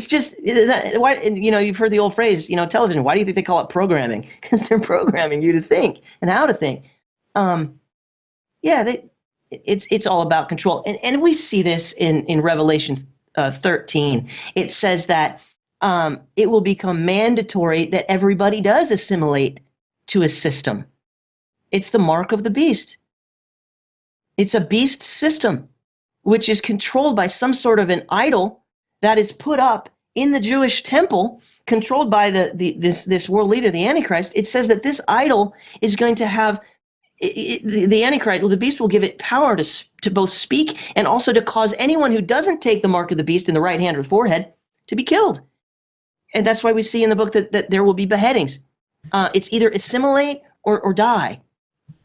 [SPEAKER 3] just why, you've heard the old phrase, television. Why do you think they call it programming? Because they're programming you to think and how to think. It's all about control, and we see this in Revelation 13. It says that it will become mandatory that everybody does assimilate to a system. It's the mark of the beast. It's a beast system, which is controlled by some sort of an idol that is put up in the Jewish temple, controlled by this world leader, the Antichrist. It says that this idol is going to have the Antichrist, well, the beast will give it power to both speak and also to cause anyone who doesn't take the mark of the beast in the right hand or forehead to be killed. And that's why we see in the book that there will be beheadings. It's either assimilate or die.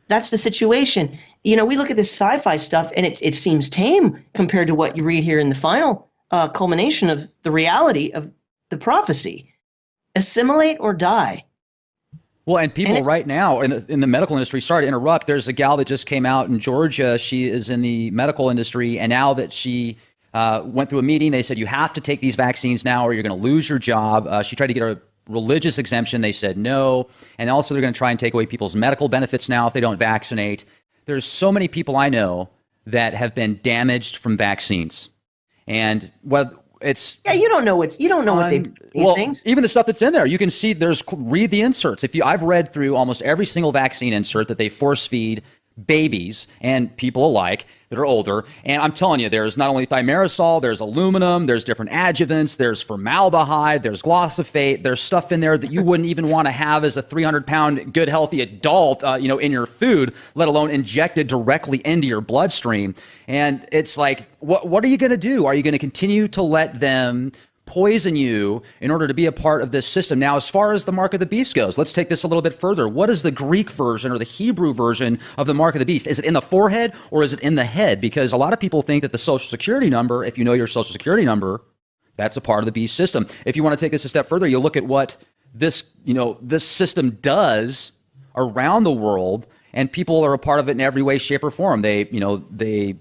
[SPEAKER 3] That's the situation. We look at this sci-fi stuff, and it seems tame compared to what you read here in the final culmination of the reality of the prophecy. Assimilate or die.
[SPEAKER 2] Well, and people right now in the medical industry, sorry to interrupt, there's a gal that just came out in Georgia. She is in the medical industry, and now that she went through a meeting, they said, you have to take these vaccines now or you're going to lose your job. She tried to get a religious exemption. They said no. And also they're going to try and take away people's medical benefits now if they don't vaccinate. There's so many people I know that have been damaged from vaccines. And you don't know what these things. Even the stuff that's in there, you can see read the inserts. I've read through almost every single vaccine insert that they force feed babies and people alike that are older. And I'm telling you, there's not only thimerosal, there's aluminum, there's different adjuvants, there's formaldehyde, there's glyphosate, there's stuff in there that you wouldn't even want to have as a 300-pound, good, healthy adult, in your food, let alone injected directly into your bloodstream. And it's like, what are you going to do? Are you going to continue to let them poison you in order to be a part of this system? Now, as far as the mark of the beast goes, let's take this a little bit further. What is the Greek version or the Hebrew version of the mark of the beast? Is it in the forehead or is it in the head? Because a lot of people think that the Social Security number, if you know your Social Security number, that's a part of the beast system. If you want to take this a step further, you look at what this system does around the world, and people are a part of it in every way, shape, or form. They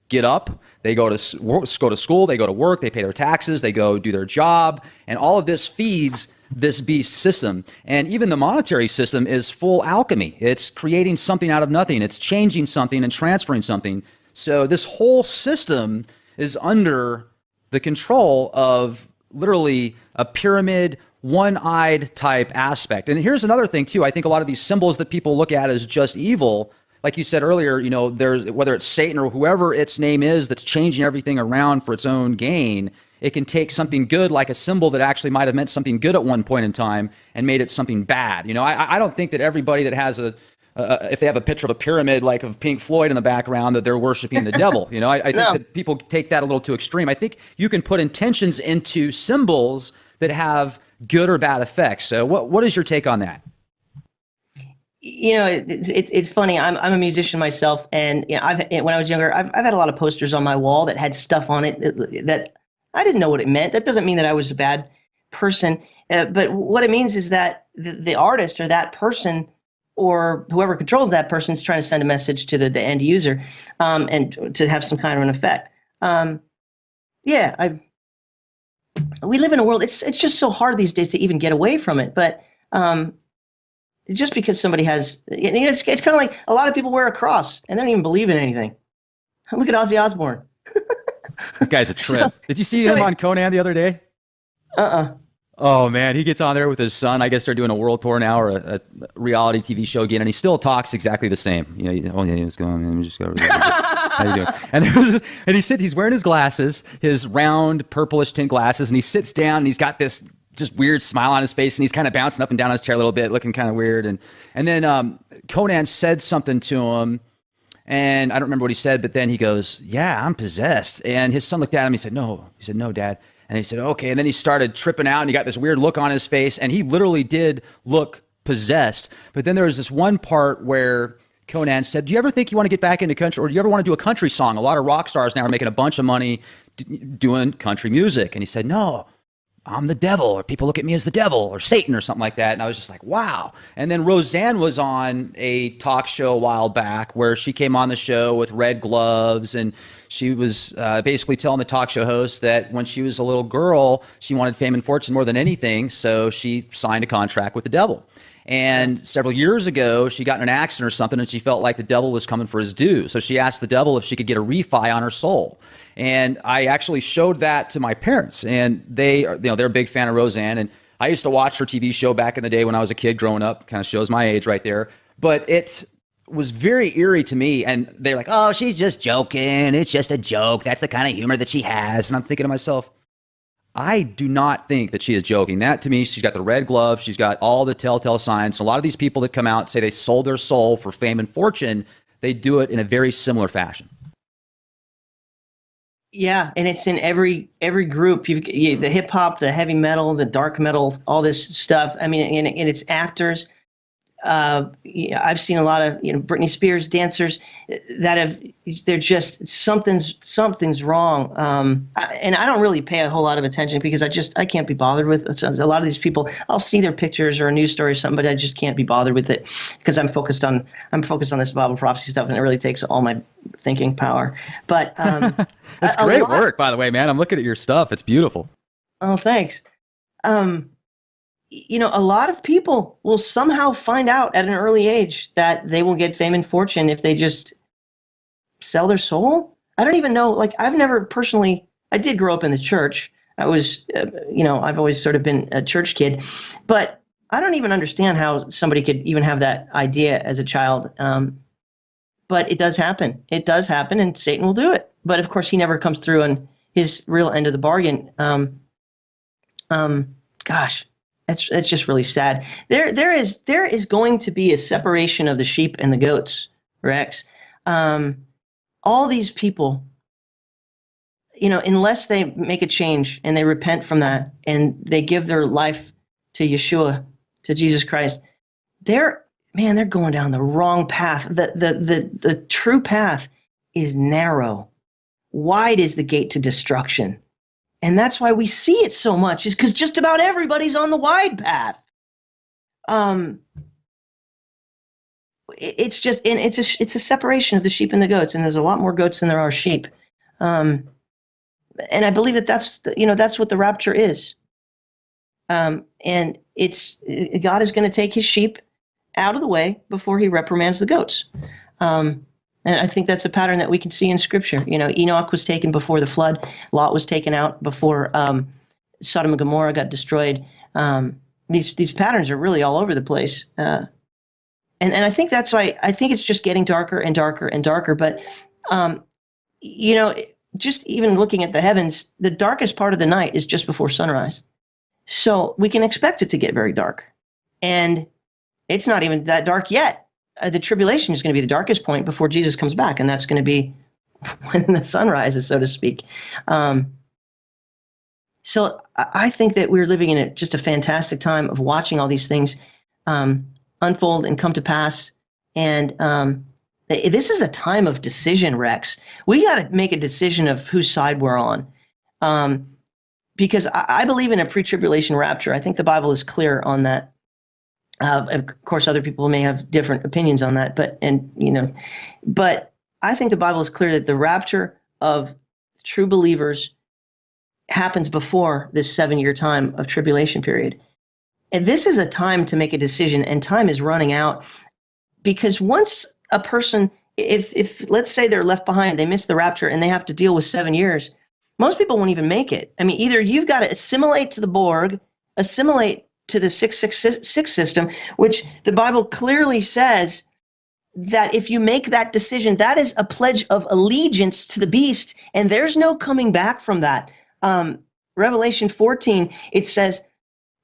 [SPEAKER 2] get up, they go to school, they go to work, they pay their taxes, they go do their job, and all of this feeds this beast system. And even the monetary system is full alchemy. It's creating something out of nothing. It's changing something and transferring something. So this whole system is under the control of literally a pyramid, one-eyed type aspect. And here's another thing too. I think a lot of these symbols that people look at as just evil, like you said earlier, there's, whether it's Satan or whoever its name is that's changing everything around for its own gain, it can take something good like a symbol that actually might have meant something good at one point in time and made it something bad. I don't think that everybody that has if they have a picture of a pyramid like of Pink Floyd in the background, that they're worshiping the devil. I think that people take that a little too extreme. I think you can put intentions into symbols that have good or bad effects. So what is your take on that?
[SPEAKER 3] It's funny. I'm a musician myself, and when I was younger, I've had a lot of posters on my wall that had stuff on it that I didn't know what it meant. That doesn't mean that I was a bad person, but what it means is that the artist or that person or whoever controls that person is trying to send a message to the end user, and to have some kind of an effect. We live in a world. It's just so hard these days to even get away from it, but. Just because somebody has, it's kind of like a lot of people wear a cross and they don't even believe in anything. Look at Ozzy Osbourne.
[SPEAKER 2] That guy's a trip. Did you see him on Conan the other day? Oh man, he gets on there with his son. I guess they're doing a world tour now, or a reality TV show again, and he still talks exactly the same. What's going on? Let me just go over there. How you doing? And he's wearing his glasses, his round purplish tint glasses, and he sits down and he's got this just weird smile on his face, and he's kind of bouncing up and down his chair a little bit, looking kind of weird. And then Conan said something to him, and I don't remember what he said, but then he goes, "Yeah, I'm possessed." And his son looked at him. He said, "No." He said, "No, Dad." And he said, "Okay." And then he started tripping out, and he got this weird look on his face, and he literally did look possessed. But then there was this one part where Conan said, "Do you ever think you want to get back into country, or do you ever want to do a country song? A lot of rock stars now are making a bunch of money doing country music." And he said, "No, I'm the devil," or "people look at me as the devil," or Satan, or something like that. And I was just like, wow. And then Roseanne was on a talk show a while back where she came on the show with red gloves, and she was basically telling the talk show host that when she was a little girl, she wanted fame and fortune more than anything, so she signed a contract with the devil. And several years ago, she got in an accident or something, and she felt like the devil was coming for his due. So she asked the devil if she could get a refi on her soul. And I actually showed that to my parents, and they're a big fan of Roseanne. And I used to watch her TV show back in the day when I was a kid growing up. Kind of shows my age right there. But it was very eerie to me. And they're like, oh, she's just joking. It's just a joke. That's the kind of humor that she has. And I'm thinking to myself, I do not think that she is joking. That to me, she's got the red glove. She's got all the telltale signs. A lot of these people that come out say they sold their soul for fame and fortune, they do it in a very similar fashion.
[SPEAKER 3] Yeah, and it's in every group. The hip hop, the heavy metal, the dark metal, all this stuff. I mean, and it's actors. I've seen a lot of Britney Spears dancers that they're just something's wrong. And I don't really pay a whole lot of attention because I can't be bothered with it. A lot of these people. I'll see their pictures or a news story or something, but I just can't be bothered with it because I'm focused on this Bible prophecy stuff, and it really takes all my thinking power. But
[SPEAKER 2] it's great work, by the way, man. I'm looking at your stuff. It's beautiful.
[SPEAKER 3] Oh, thanks. A lot of people will somehow find out at an early age that they will get fame and fortune if they just sell their soul. I don't even know. Like, I've never personally, I did grow up in the church. I was, I've always sort of been a church kid, but I don't even understand how somebody could even have that idea as a child. But it does happen. It does happen, and Satan will do it. But of course, he never comes through on his real end of the bargain. Gosh. It's just really sad. There is going to be a separation of the sheep and the goats, Rex. All these people, unless they make a change and they repent from that and they give their life to Yeshua, to Jesus Christ, they're going down the wrong path. The true path is narrow. Wide is the gate to destruction. And that's why we see it so much, is because just about everybody's on the wide path. It's a separation of the sheep and the goats, and there's a lot more goats than there are sheep. And I believe that's what the rapture is. And God is going to take his sheep out of the way before he reprimands the goats. And I think that's a pattern that we can see in Scripture. Enoch was taken before the flood. Lot was taken out before Sodom and Gomorrah got destroyed. These patterns are really all over the place. And I think that's why I think it's just getting darker and darker and darker. But, just even looking at the heavens, the darkest part of the night is just before sunrise. So we can expect it to get very dark. And it's not even that dark yet. The tribulation is going to be the darkest point before Jesus comes back, and that's going to be when the sun rises, so to speak. So I think that we're living in just a fantastic time of watching all these things unfold and come to pass. And this is a time of decision, Rex. We got to make a decision of whose side we're on. Because I believe in a pre-tribulation rapture. I think the Bible is clear on that. Of course, other people may have different opinions on that, but I think the Bible is clear that the rapture of true believers happens before this 7-year time of tribulation period. And this is a time to make a decision, and time is running out, because once a person, if let's say they're left behind, they miss the rapture and they have to deal with 7 years, most people won't even make it. I mean, either you've got to assimilate to the Borg, assimilate to the 666 system, which the Bible clearly says that if you make that decision, that is a pledge of allegiance to the beast, and there's no coming back from that. Revelation 14, it says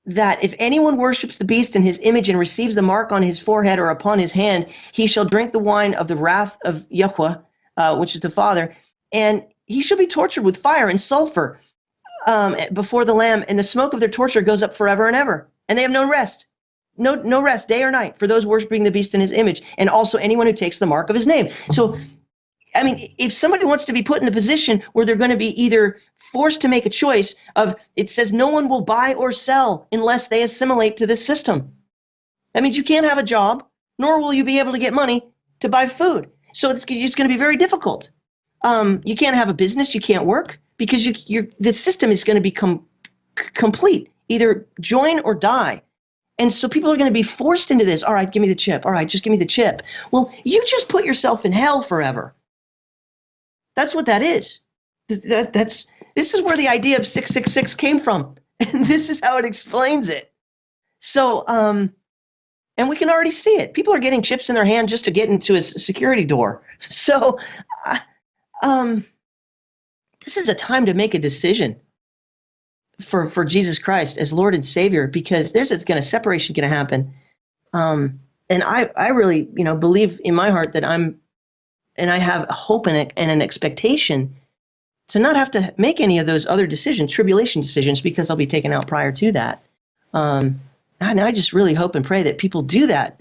[SPEAKER 3] that if anyone worships the beast in his image and receives the mark on his forehead or upon his hand, he shall drink the wine of the wrath of Yahweh, which is the Father, and he shall be tortured with fire and sulfur before the Lamb, and the smoke of their torture goes up forever and ever. And they have no rest, no rest, day or night, for those worshiping the beast in his image, and also anyone who takes the mark of his name. So, I mean, if somebody wants to be put in the position where they're going to be either forced to make a choice of, it says no one will buy or sell unless they assimilate to this system. That means you can't have a job, nor will you be able to get money to buy food. So it's going to be very difficult. You can't have a business, you can't work, because the system is going to become complete. Either join or die. And so people are going to be forced into this. All right, give me the chip. All right, just give me the chip. Well, you just put yourself in hell forever. That's what that is. This is where the idea of 666 came from. And this is how it explains it. So, and we can already see it. People are getting chips in their hand just to get into a security door. So, this is a time to make a decision for Jesus Christ as Lord and Savior, because there's a separation going to happen. And I really, believe in my heart that I have a hope and an expectation to not have to make any of those other decisions, tribulation decisions, because I'll be taken out prior to that. And I just really hope and pray that people do that.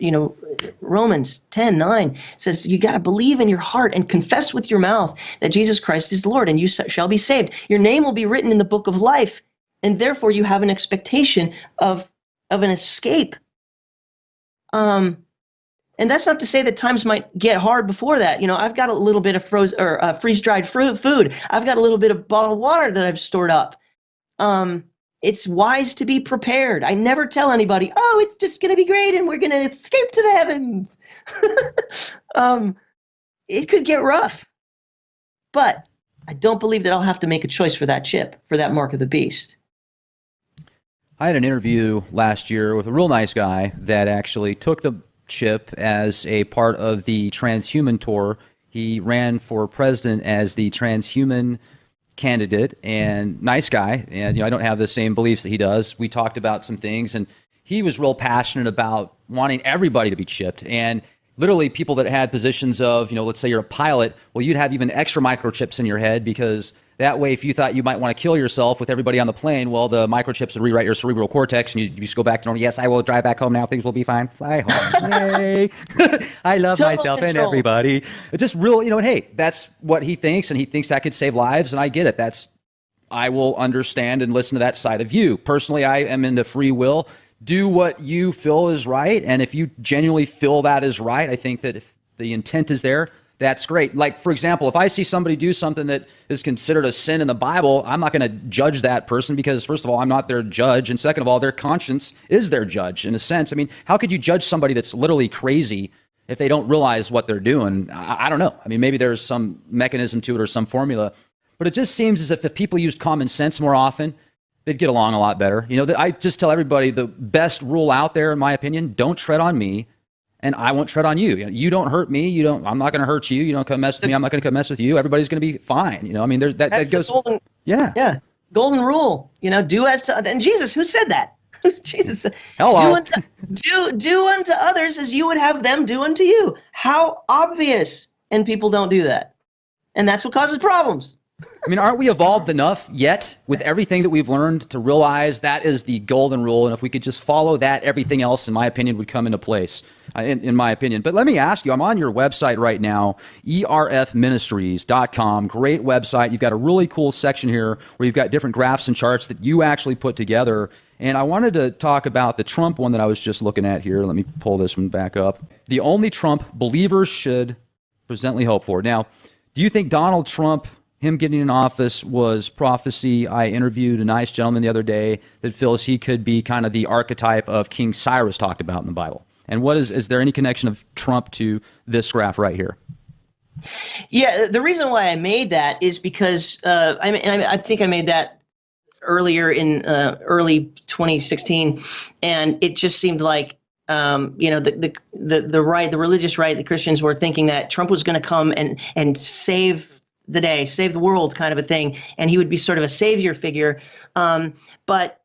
[SPEAKER 3] Romans 10:9 says you got to believe in your heart and confess with your mouth that Jesus Christ is Lord, and you shall be saved. Your name will be written in the book of life, and therefore you have an expectation of an escape. And that's not to say that times might get hard before that. I've got a little bit of freeze-dried food. I've got a little bit of bottled water that I've stored up. It's wise to be prepared. I never tell anybody, oh, it's just going to be great and we're going to escape to the heavens. It could get rough. But I don't believe that I'll have to make a choice for that chip, for that mark of the beast.
[SPEAKER 2] I had an interview last year with a real nice guy that actually took the chip as a part of the transhuman tour. He ran for president as the transhuman candidate, and nice guy. And I don't have the same beliefs that he does. We talked about some things, and he was real passionate about wanting everybody to be chipped. And literally people that had positions of, let's say you're a pilot, well, you'd have even extra microchips in your head, because that way, if you thought you might want to kill yourself with everybody on the plane, well, the microchips would rewrite your cerebral cortex, and you just go back to normal. Yes, I will drive back home now. Things will be fine. Fly home. Yay. I love
[SPEAKER 3] Total
[SPEAKER 2] myself
[SPEAKER 3] control.
[SPEAKER 2] and everybody. It's just real, hey, that's what he thinks, and he thinks that could save lives, and I get it. I will understand and listen to that side of you. Personally, I am into free will. Do what you feel is right, and if you genuinely feel that is right, I think that if the intent is there, that's great. Like, for example, if I see somebody do something that is considered a sin in the Bible, I'm not going to judge that person, because first of all, I'm not their judge. And second of all, their conscience is their judge in a sense. I mean, how could you judge somebody that's literally crazy if they don't realize what they're doing? I don't know. I mean, maybe there's some mechanism to it or some formula, but it just seems as if people used common sense more often, they'd get along a lot better. I just tell everybody the best rule out there, in my opinion, don't tread on me, and I won't tread on you. You don't hurt me. I'm not going to hurt you. You don't come mess with me. I'm not going to come mess with you. Everybody's going to be fine. I mean, that goes.
[SPEAKER 3] Yeah. Golden rule. Do as to, and Jesus, who said that? Jesus said,
[SPEAKER 2] hello.
[SPEAKER 3] Do unto others as you would have them do unto you. How obvious. And people don't do that. And that's what causes problems.
[SPEAKER 2] I mean, aren't we evolved enough yet with everything that we've learned to realize that is the golden rule? And if we could just follow that, everything else, in my opinion, would come into place, in my opinion. But let me ask you, I'm on your website right now, erfministries.com. Great website. You've got a really cool section here where you've got different graphs and charts that you actually put together. And I wanted to talk about the Trump one that I was just looking at here. Let me pull this one back up. The only Trump believers should presently hope for. Now, do you think Donald Trump, him getting in office, was prophecy? I interviewed a nice gentleman the other day that feels he could be kind of the archetype of King Cyrus talked about in the Bible. And is there any connection of Trump to this graph right here?
[SPEAKER 3] Yeah, the reason why I made that is because I think I made that earlier in early 2016, and it just seemed like the right, the religious right, the Christians were thinking that Trump was going to come and save the day, save the world, kind of a thing, and he would be sort of a savior figure. But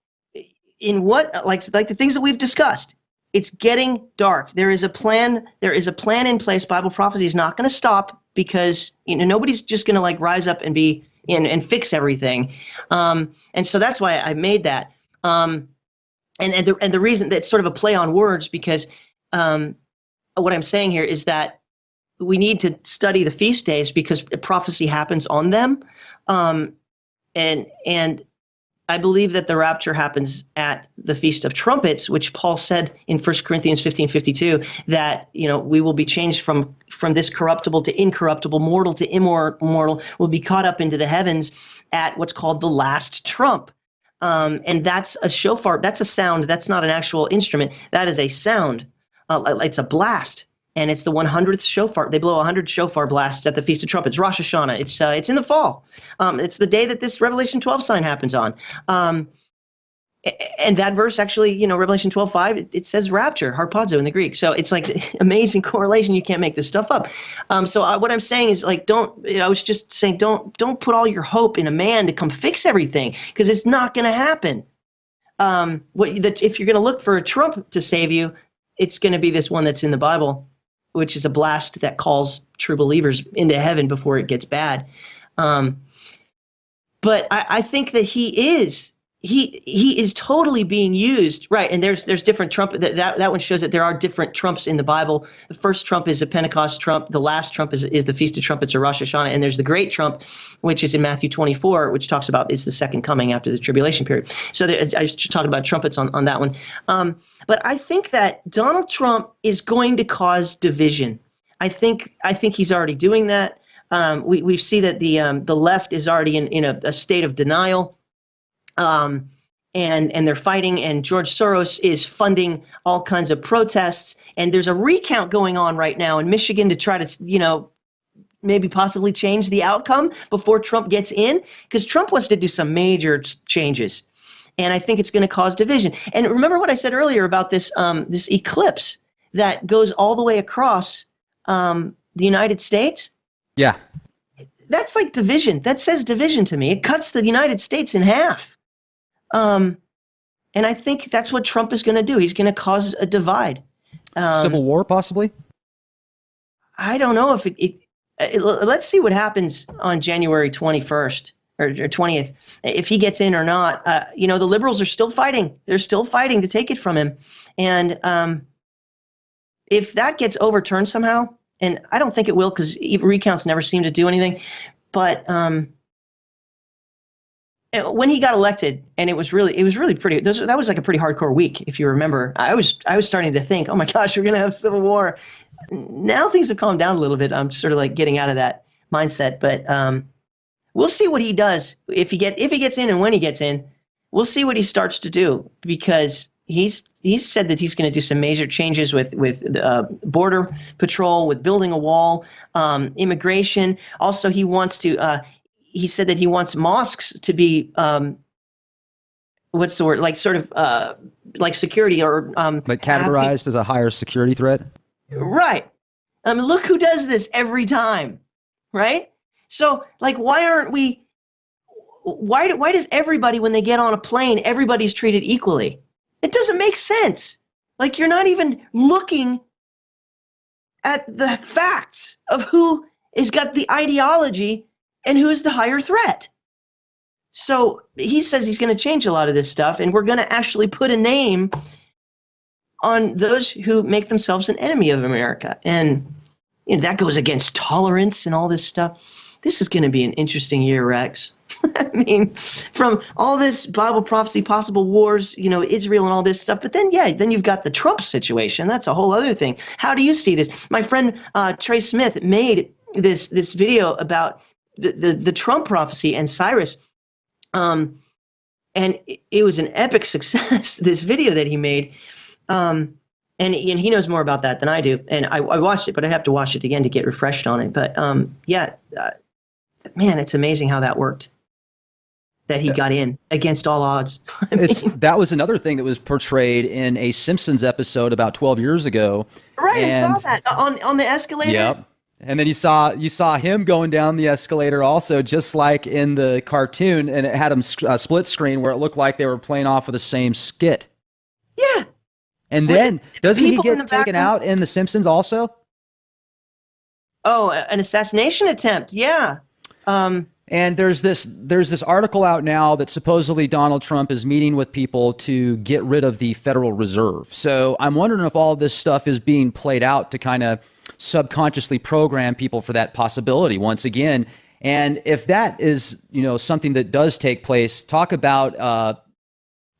[SPEAKER 3] in what, like the things that we've discussed, it's getting dark. There is a plan. There is a plan in place. Bible prophecy is not going to stop, because nobody's just going to rise up and be and fix everything. And so that's why I made that. And the reason that's sort of a play on words, because what I'm saying here is that we need to study the feast days because prophecy happens on them. And I believe that the rapture happens at the Feast of Trumpets, which Paul said in 1 Corinthians 15:52, that, we will be changed from this corruptible to incorruptible, mortal to immortal, will be caught up into the heavens at what's called the last trump. And that's a shofar. That's a sound. That's not an actual instrument. That is a sound. It's a blast. And it's the 100th shofar. They blow 100 shofar blasts at the Feast of Trumpets, Rosh Hashanah. It's in the fall. It's the day that this Revelation 12 sign happens on. And that verse actually, Revelation 12:5, it says rapture, harpazo in the Greek. So it's like amazing correlation. You can't make this stuff up. What I'm saying is like, I was just saying, don't put all your hope in a man to come fix everything, because it's not going to happen. If you're going to look for a Trump to save you, it's going to be this one that's in the Bible, which is a blast that calls true believers into heaven before it gets bad. But I think that he is totally being used, right? And there's different Trump. That one shows that there are different Trumps in the Bible. The first Trump is a Pentecost Trump. The last Trump is the Feast of Trumpets or Rosh Hashanah. And there's the Great Trump, which is in Matthew 24, which talks about is the second coming after the tribulation period. So I was just talking about trumpets on that one. But I think that Donald Trump is going to cause division. I think he's already doing that. We see that the left is already in a state of denial. And they're fighting, and George Soros is funding all kinds of protests. And there's a recount going on right now in Michigan to try to, maybe possibly change the outcome before Trump gets in, because Trump wants to do some major changes. And I think it's going to cause division. And remember what I said earlier about this eclipse that goes all the way across the United States?
[SPEAKER 2] Yeah.
[SPEAKER 3] That's like division. That says division to me. It cuts the United States in half. And I think that's what Trump is going to do. He's going to cause a divide.
[SPEAKER 2] Civil war, possibly?
[SPEAKER 3] I don't know if let's see what happens on January 21st or 20th, if he gets in or not. The liberals are still fighting. They're still fighting to take it from him. And if that gets overturned somehow, and I don't think it will, because recounts never seem to do anything, but when he got elected, and it was really pretty. That was like a pretty hardcore week, if you remember. I was starting to think, oh my gosh, we're gonna have civil war. Now things have calmed down a little bit. I'm sort of like getting out of that mindset, but we'll see what he does if he gets in, and when he gets in, we'll see what he starts to do, because he's said that he's going to do some major changes with border patrol, with building a wall, immigration. Also, he wants to. He said that he wants mosques to be, what's the word? Like sort of like security or
[SPEAKER 2] like categorized as a higher security threat.
[SPEAKER 3] Right. Look who does this every time, right? So like, why aren't we? Why does everybody, when they get on a plane, everybody's treated equally? It doesn't make sense. Like, you're not even looking at the facts of who has got the ideology and who's the higher threat. So he says he's going to change a lot of this stuff, and we're going to actually put a name on those who make themselves an enemy of America. And that goes against tolerance and all this stuff. This is going to be an interesting year, Rex. I mean, from all this Bible prophecy, possible wars, Israel and all this stuff. But then you've got the Trump situation. That's a whole other thing. How do you see this? My friend Trey Smith made this video about the Trump prophecy and Cyrus. And it was an epic success, this video that he made. And he knows more about that than I do. And I watched it, but I'd have to watch it again to get refreshed on it. But man, it's amazing how that worked. That he got in against all odds.
[SPEAKER 2] That was another thing that was portrayed in a Simpsons episode about 12 years ago.
[SPEAKER 3] Right, I saw that on the escalator.
[SPEAKER 2] Yep. And then you saw him going down the escalator also, just like in the cartoon, and it had him split screen where it looked like they were playing off of the same skit.
[SPEAKER 3] Yeah.
[SPEAKER 2] And then doesn't he get taken out in the Simpsons also?
[SPEAKER 3] Oh, an assassination attempt. Yeah.
[SPEAKER 2] And there's this article out now that supposedly Donald Trump is meeting with people to get rid of the Federal Reserve. So I'm wondering if all this stuff is being played out to kind of subconsciously program people for that possibility once again. And if that is, something that does take place, talk about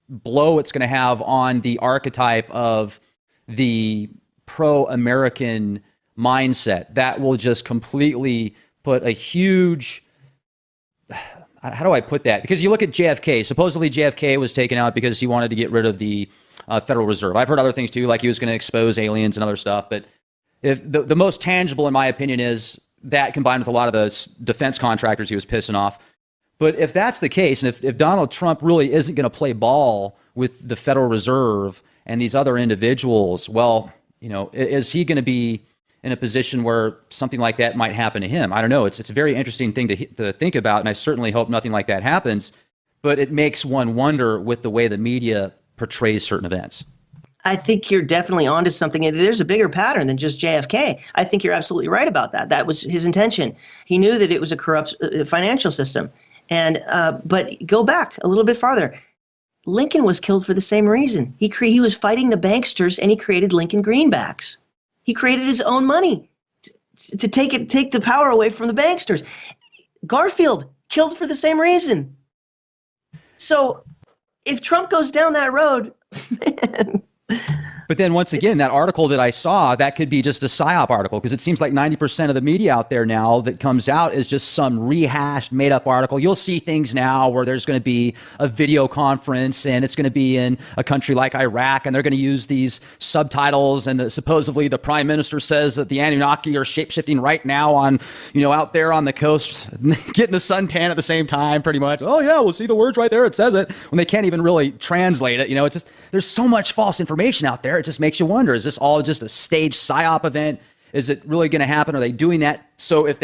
[SPEAKER 2] blow it's going to have on the archetype of the pro-American mindset. That will just completely put a huge... How do I put that? Because you look at JFK. Supposedly JFK was taken out because he wanted to get rid of the Federal Reserve. I've heard other things too, like he was going to expose aliens and other stuff. But if the most tangible, in my opinion, is that combined with a lot of the defense contractors he was pissing off. But if that's the case, and if Donald Trump really isn't going to play ball with the Federal Reserve and these other individuals, well, is he going to be in a position where something like that might happen to him? I don't know. It's a very interesting thing to think about, and I certainly hope nothing like that happens. But it makes one wonder with the way the media portrays certain events.
[SPEAKER 3] I think you're definitely onto something. There's a bigger pattern than just JFK. I think you're absolutely right about that. That was his intention. He knew that it was a corrupt financial system. And but go back a little bit farther. Lincoln was killed for the same reason. He was fighting the banksters, and he created Lincoln greenbacks. He created his own money to take the power away from the banksters. Garfield killed for the same reason. So if Trump goes down that road, man.
[SPEAKER 2] But then once again, that article that I saw, that could be just a PSYOP article, because it seems like 90% of the media out there now that comes out is just some rehashed, made up article. You'll see things now where there's going to be a video conference and it's going to be in a country like Iraq, and they're going to use these subtitles, and supposedly the prime minister says that the Anunnaki are shapeshifting right now on, out there on the coast, getting a suntan at the same time, pretty much. Oh yeah, we'll see the words right there. It says it, when they can't even really translate it. It's just, there's so much false information out there. It just makes you wonder, is this all just a staged PSYOP event? Is it really going to happen? Are they doing that so if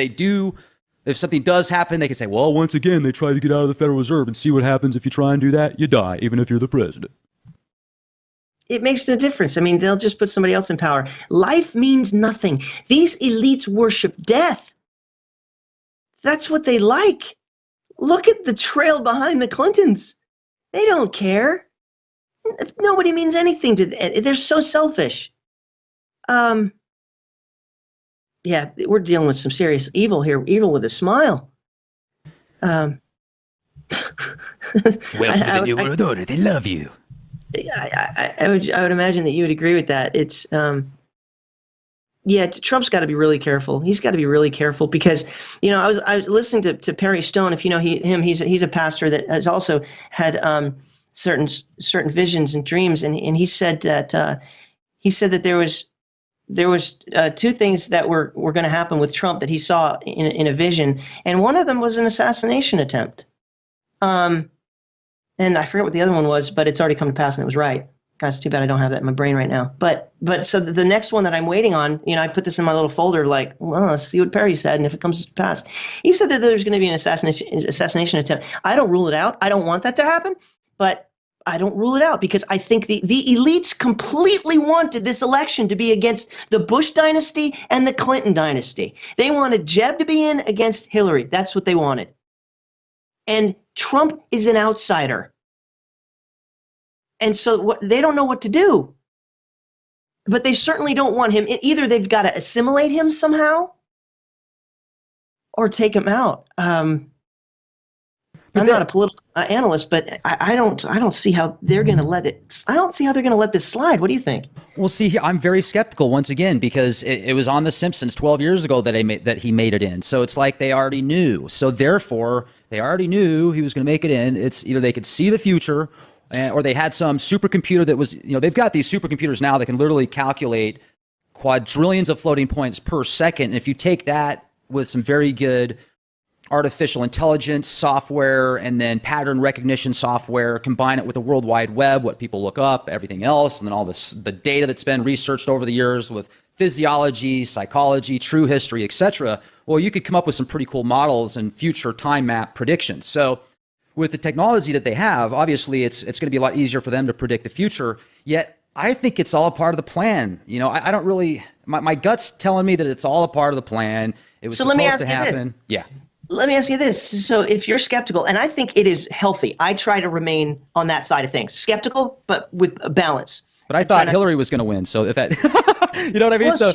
[SPEAKER 2] something does happen, they can say, well, once again, they tried to get out of the Federal Reserve, and see what happens if you try and do that? You die, even if you're the president.
[SPEAKER 3] It makes no difference. I mean, they'll just put somebody else in power. Life means nothing. These elites worship death. That's what they like. Look at the trail behind the Clintons. They don't care. Nobody means anything to them. They're so selfish. Yeah, we're dealing with some serious evil here. Evil with a smile.
[SPEAKER 2] Welcome to the New World Order. They love you.
[SPEAKER 3] I would imagine that you would agree with that. It's Trump's got to be really careful. He's got to be really careful because I was listening to Perry Stone. If you know him, he's a pastor that has also had certain visions and dreams, and he said that there was two things that were going to happen with Trump that he saw in a vision, and one of them was an assassination attempt. And I forget what the other one was, but it's already come to pass, and it was right. Guys, it's too bad I don't have that in my brain right now. But so the next one that I'm waiting on, I put this in my little folder, like, well, let's see what Perry said, and if it comes to pass. He said that there's going to be an assassination attempt. I don't rule it out. I don't want that to happen, but I don't rule it out because I think the elites completely wanted this election to be against the Bush dynasty and the Clinton dynasty. They wanted Jeb to be in against Hillary. That's what they wanted. And Trump is an outsider. And so they don't know what to do. But they certainly don't want him. Either they've got to assimilate him somehow or take him out. I'm not a political analyst, but I don't see how they're going to let it. I don't see how they're going to let this slide. What do you think?
[SPEAKER 2] Well, see, I'm very skeptical once again because it was on The Simpsons 12 years ago that he made it in. So it's like they already knew. So therefore, they already knew he was going to make it in. It's either they could see the future, or they had some supercomputer that was. They've got these supercomputers now that can literally calculate quadrillions of floating points per second. And if you take that with some very good artificial intelligence software and then pattern recognition software, combine it with the World Wide Web, what people look up, everything else, and then all the data that's been researched over the years with physiology, psychology, true history, etc. Well, you could come up with some pretty cool models and future time map predictions. So with the technology that they have, obviously it's going to be a lot easier for them to predict the future. Yet I think it's all a part of the plan. I don't really, my gut's telling me that it's all a part of the plan. It was supposed to happen. Yeah.
[SPEAKER 3] Let me ask you this. So if you're skeptical, and I think it is healthy, I try to remain on that side of things. Skeptical, but with a balance.
[SPEAKER 2] But I thought Hillary was going to win. So if that, you know what I mean?
[SPEAKER 3] Well,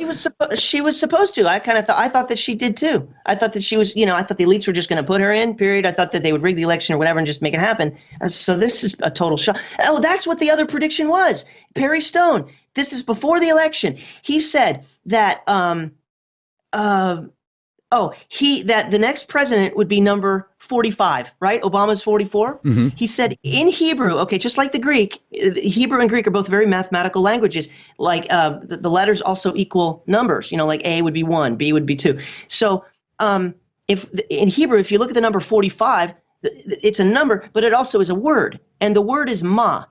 [SPEAKER 3] she was supposed to. I thought that she did too. I thought that she was, I thought the elites were just going to put her in, period. I thought that they would rig the election or whatever and just make it happen. So this is a total shock. Oh, that's what the other prediction was. Perry Stone. This is before the election. He said that, that the next president would be number 45, right? Obama's 44. Mm-hmm. He said in Hebrew, okay, just like the Greek, Hebrew and Greek are both very mathematical languages. Like the letters also equal numbers, like A would be 1, B would be 2. So if in Hebrew, if you look at the number 45, It's a number, but it also is a word, and the word is ma,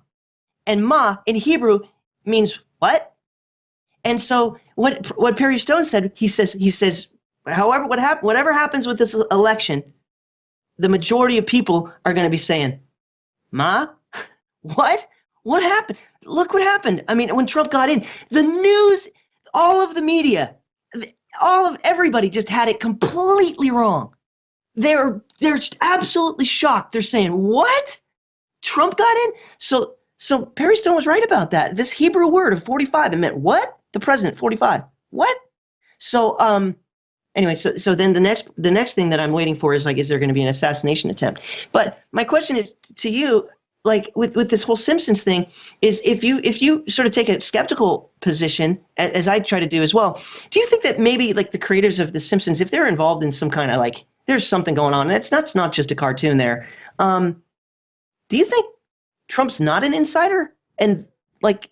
[SPEAKER 3] and ma in Hebrew means what? And so what Perry Stone said, he says, however, whatever happens with this election, the majority of people are going to be saying, ma, what? What happened? Look what happened. I mean, when Trump got in, the news, all of the media, all of everybody just had it completely wrong. They're absolutely shocked. They're saying, what? Trump got in? So Perry Stone was right about that. This Hebrew word of 45, it meant what? The president, 45. What? So anyway, so then the next thing that I'm waiting for is like, is there going to be an assassination attempt? But my question is to you, like with this whole Simpsons thing, is if you sort of take a skeptical position, as I try to do as well, do you think that maybe like the creators of the Simpsons, if they're involved in some kind of like, there's something going on, and it's not just a cartoon there, do you think Trump's not an insider, and like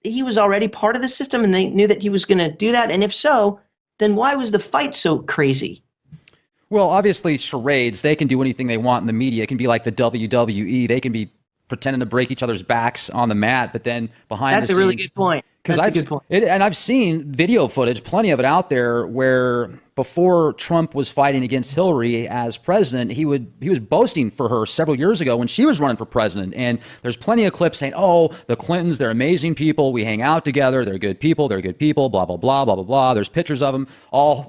[SPEAKER 3] he was already part of the system and they knew that he was going to do that? And if so, then why was the fight so crazy?
[SPEAKER 2] Well, obviously charades, they can do anything they want in the media. It can be like the WWE. They can be pretending to break each other's backs on the mat, but then behind
[SPEAKER 3] That's
[SPEAKER 2] the
[SPEAKER 3] a
[SPEAKER 2] scenes,
[SPEAKER 3] really good point. That's a good point.
[SPEAKER 2] And I've seen video footage, plenty of it out there, where before Trump was fighting against Hillary as president, he was boasting for her several years ago when she was running for president. And there's plenty of clips saying, "Oh, the Clintons, they're amazing people. We hang out together. They're good people. They're good people. Blah blah blah blah blah blah." There's pictures of them all,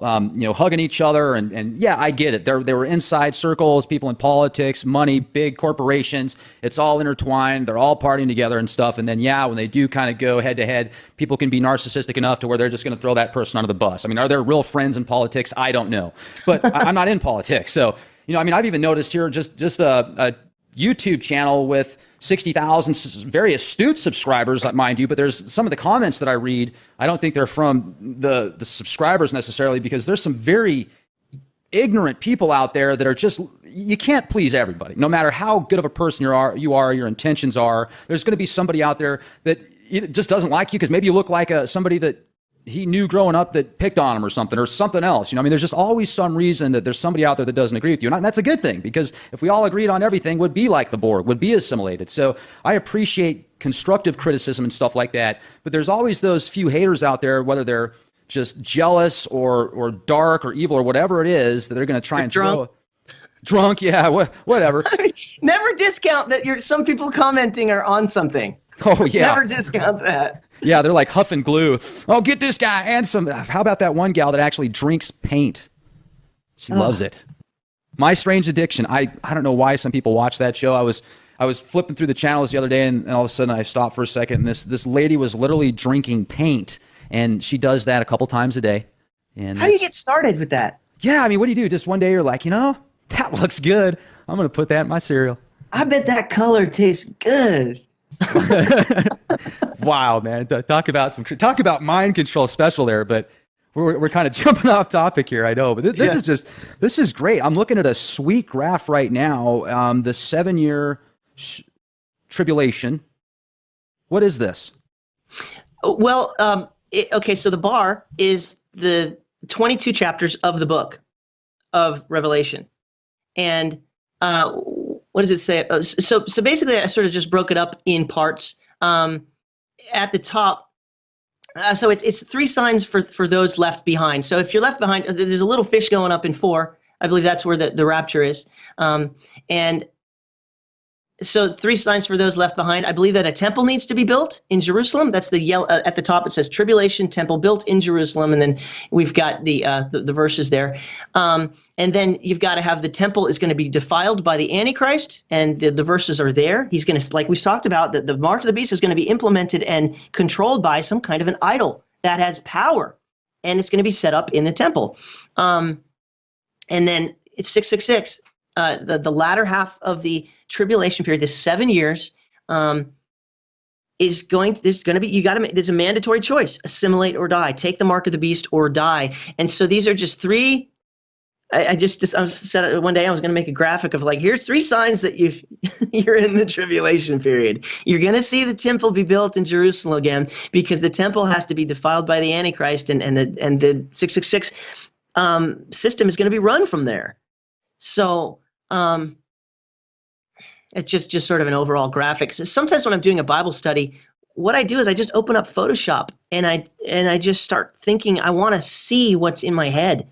[SPEAKER 2] hugging each other. And yeah, I get it. There were inside circles, people in politics, money, big corporations. It's all intertwined. They're all partying together and stuff. And then yeah, when they do kind of go head to head, people can be narcissistic enough to where they're just going to throw that person under the bus. I mean, are there real friends in politics? I don't know, but I'm not in politics. So, I've even noticed here just a YouTube channel with 60,000 very astute subscribers, mind you, but there's some of the comments that I read, I don't think they're from the subscribers necessarily, because there's some very ignorant people out there that are just, you can't please everybody. No matter how good of a person you are, your intentions are, there's going to be somebody out there that just doesn't like you because maybe you look like somebody that he knew growing up that picked on him or something else. There's just always some reason that there's somebody out there that doesn't agree with you. And that's a good thing, because if we all agreed on everything, would be like the Borg, would be assimilated. So I appreciate constructive criticism and stuff like that. But there's always those few haters out there, whether they're just jealous or dark or evil or whatever it is, that they're going to try and
[SPEAKER 3] drunk.
[SPEAKER 2] Drunk, yeah, whatever.
[SPEAKER 3] I mean, never discount that some people commenting are on something.
[SPEAKER 2] Oh, yeah.
[SPEAKER 3] Never discount that.
[SPEAKER 2] Yeah, they're like huff and glue. Oh, get this guy and some. How about that one gal that actually drinks paint? She loves it. My Strange Addiction. I don't know why some people watch that show. I was flipping through the channels the other day, and all of a sudden I stopped for a second, and this lady was literally drinking paint, and she does that a couple times a day. And
[SPEAKER 3] how do you get started with that?
[SPEAKER 2] Yeah, I mean, what do you do? Just one day you're like, that looks good. I'm going to put that in my cereal.
[SPEAKER 3] I bet that color tastes good.
[SPEAKER 2] Wow, man. Talk about mind control special there, but we're kind of jumping off topic here, I know. But this is great. I'm looking at a sweet graph right now. The 7-year tribulation. What is this?
[SPEAKER 3] Well, okay, so the bar is the 22 chapters of the book of Revelation. And what does it say? So basically, I sort of just broke it up in parts. At the top, so it's 3 signs for those left behind. So if you're left behind, there's a little fish going up in 4. I believe that's where the rapture is. And so 3 signs for those left behind. I believe that a temple needs to be built in Jerusalem. That's the yellow at the top. It says tribulation temple built in Jerusalem, and then we've got the verses there. And then you've got to have the temple is going to be defiled by the Antichrist, and the verses are there. He's going to, like we talked about, the mark of the beast is going to be implemented and controlled by some kind of an idol that has power, and it's going to be set up in the temple. And then it's 666. The latter half of the tribulation period, this 7 years, there's a mandatory choice: assimilate or die, take the mark of the beast or die. And so these are just 3. I said one day I was going to make a graphic of like, here's 3 signs that you're in the tribulation period. You're going to see the temple be built in Jerusalem again, because the temple has to be defiled by the Antichrist, and the 666 system is going to be run from there. So It's just sort of an overall graphic. So sometimes when I'm doing a Bible study, what I do is I just open up Photoshop and I just start thinking I want to see what's in my head,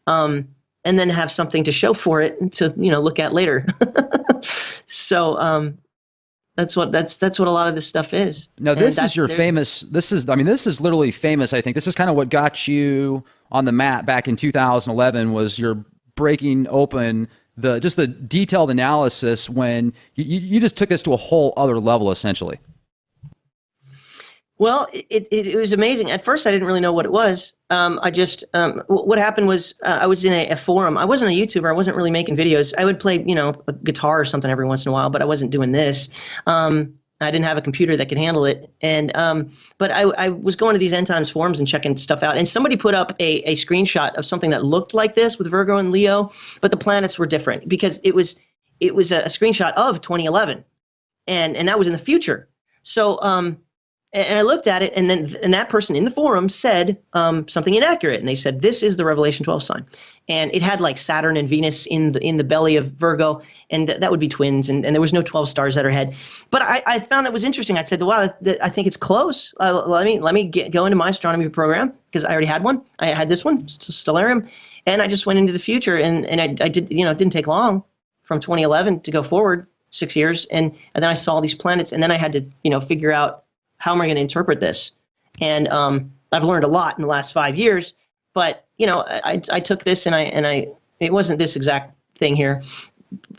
[SPEAKER 3] and then have something to show for it to look at later. So that's what a lot of this stuff is.
[SPEAKER 2] Now, this is your famous. This is literally famous. I think this is kind of what got you on the map back in 2011. Was your breaking open the detailed analysis when you just took this to a whole other level, essentially.
[SPEAKER 3] Well, it was amazing. At first, I didn't really know what it was. What happened was I was in a forum. I wasn't a YouTuber. I wasn't really making videos. I would play, a guitar or something every once in a while, but I wasn't doing this. I didn't have a computer that could handle it. And but I was going to these end times forums and checking stuff out. And somebody put up a screenshot of something that looked like this with Virgo and Leo, but the planets were different because it was a screenshot of 2011, and that was in the future. So and I looked at it, and that person in the forum said something inaccurate, and they said this is the Revelation 12 sign, and it had like Saturn and Venus in the belly of Virgo, and that would be twins, and there was no 12 stars at her head. But I found that was interesting. I said, wow, I think it's close. Let me go into my astronomy program because I already had one. I had this one, Stellarium, and I just went into the future, and I did. It didn't take long from 2011 to go forward 6 years, and then I saw these planets, and then I had to figure out, how am I going to interpret this? And I've learned a lot in the last 5 years, but I took this and I it wasn't this exact thing here.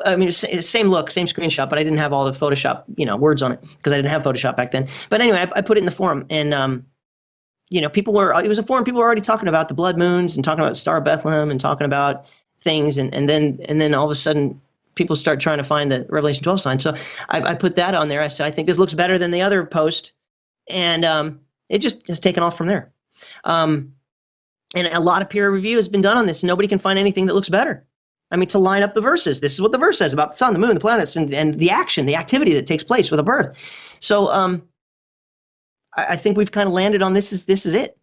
[SPEAKER 3] I mean, same look, same screenshot, but I didn't have all the Photoshop words on it because I didn't have Photoshop back then. But anyway, I put it in the forum, and it was a forum. People were already talking about the blood moons and talking about the Star of Bethlehem and talking about things, and then all of a sudden, people start trying to find the Revelation 12 sign. So I put that on there. I said, I think this looks better than the other post. And it just has taken off from there. And a lot of peer review has been done on this. Nobody can find anything that looks better. I mean, to line up the verses. This is what the verse says about the sun, the moon, the planets, and the action, the activity that takes place with a birth. So I think we've kind of landed on this is it,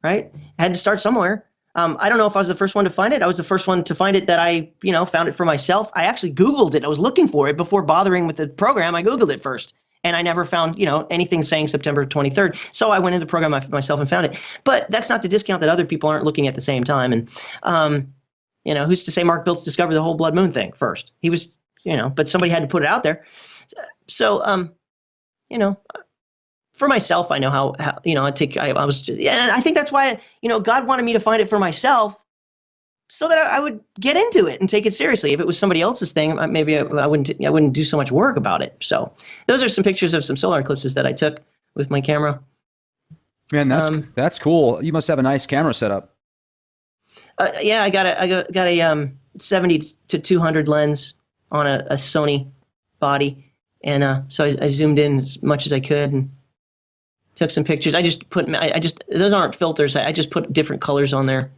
[SPEAKER 3] right? I had to start somewhere. I don't know if I was the first one to find it. I was the first one to find it that I, found it for myself. I actually Googled it. I was looking for it before bothering with the program. I Googled it first. And I never found, anything saying September 23rd. So I went into the program myself and found it. But that's not to discount that other people aren't looking at the same time. And, who's to say Mark Biltz discovered the whole blood moon thing first? He was, but somebody had to put it out there. So, for myself, I know how I was, and I think that's why, God wanted me to find it for myself, so that I would get into it and take it seriously. If it was somebody else's thing, maybe I wouldn't do so much work about it. So those are some pictures of some solar eclipses that I took with my camera.
[SPEAKER 2] Man, that's cool. You must have a nice camera setup.
[SPEAKER 3] Yeah, I got a 70 to 200 lens on a Sony body, and so I zoomed in as much as I could and took some pictures. Those aren't filters. I just put different colors on there.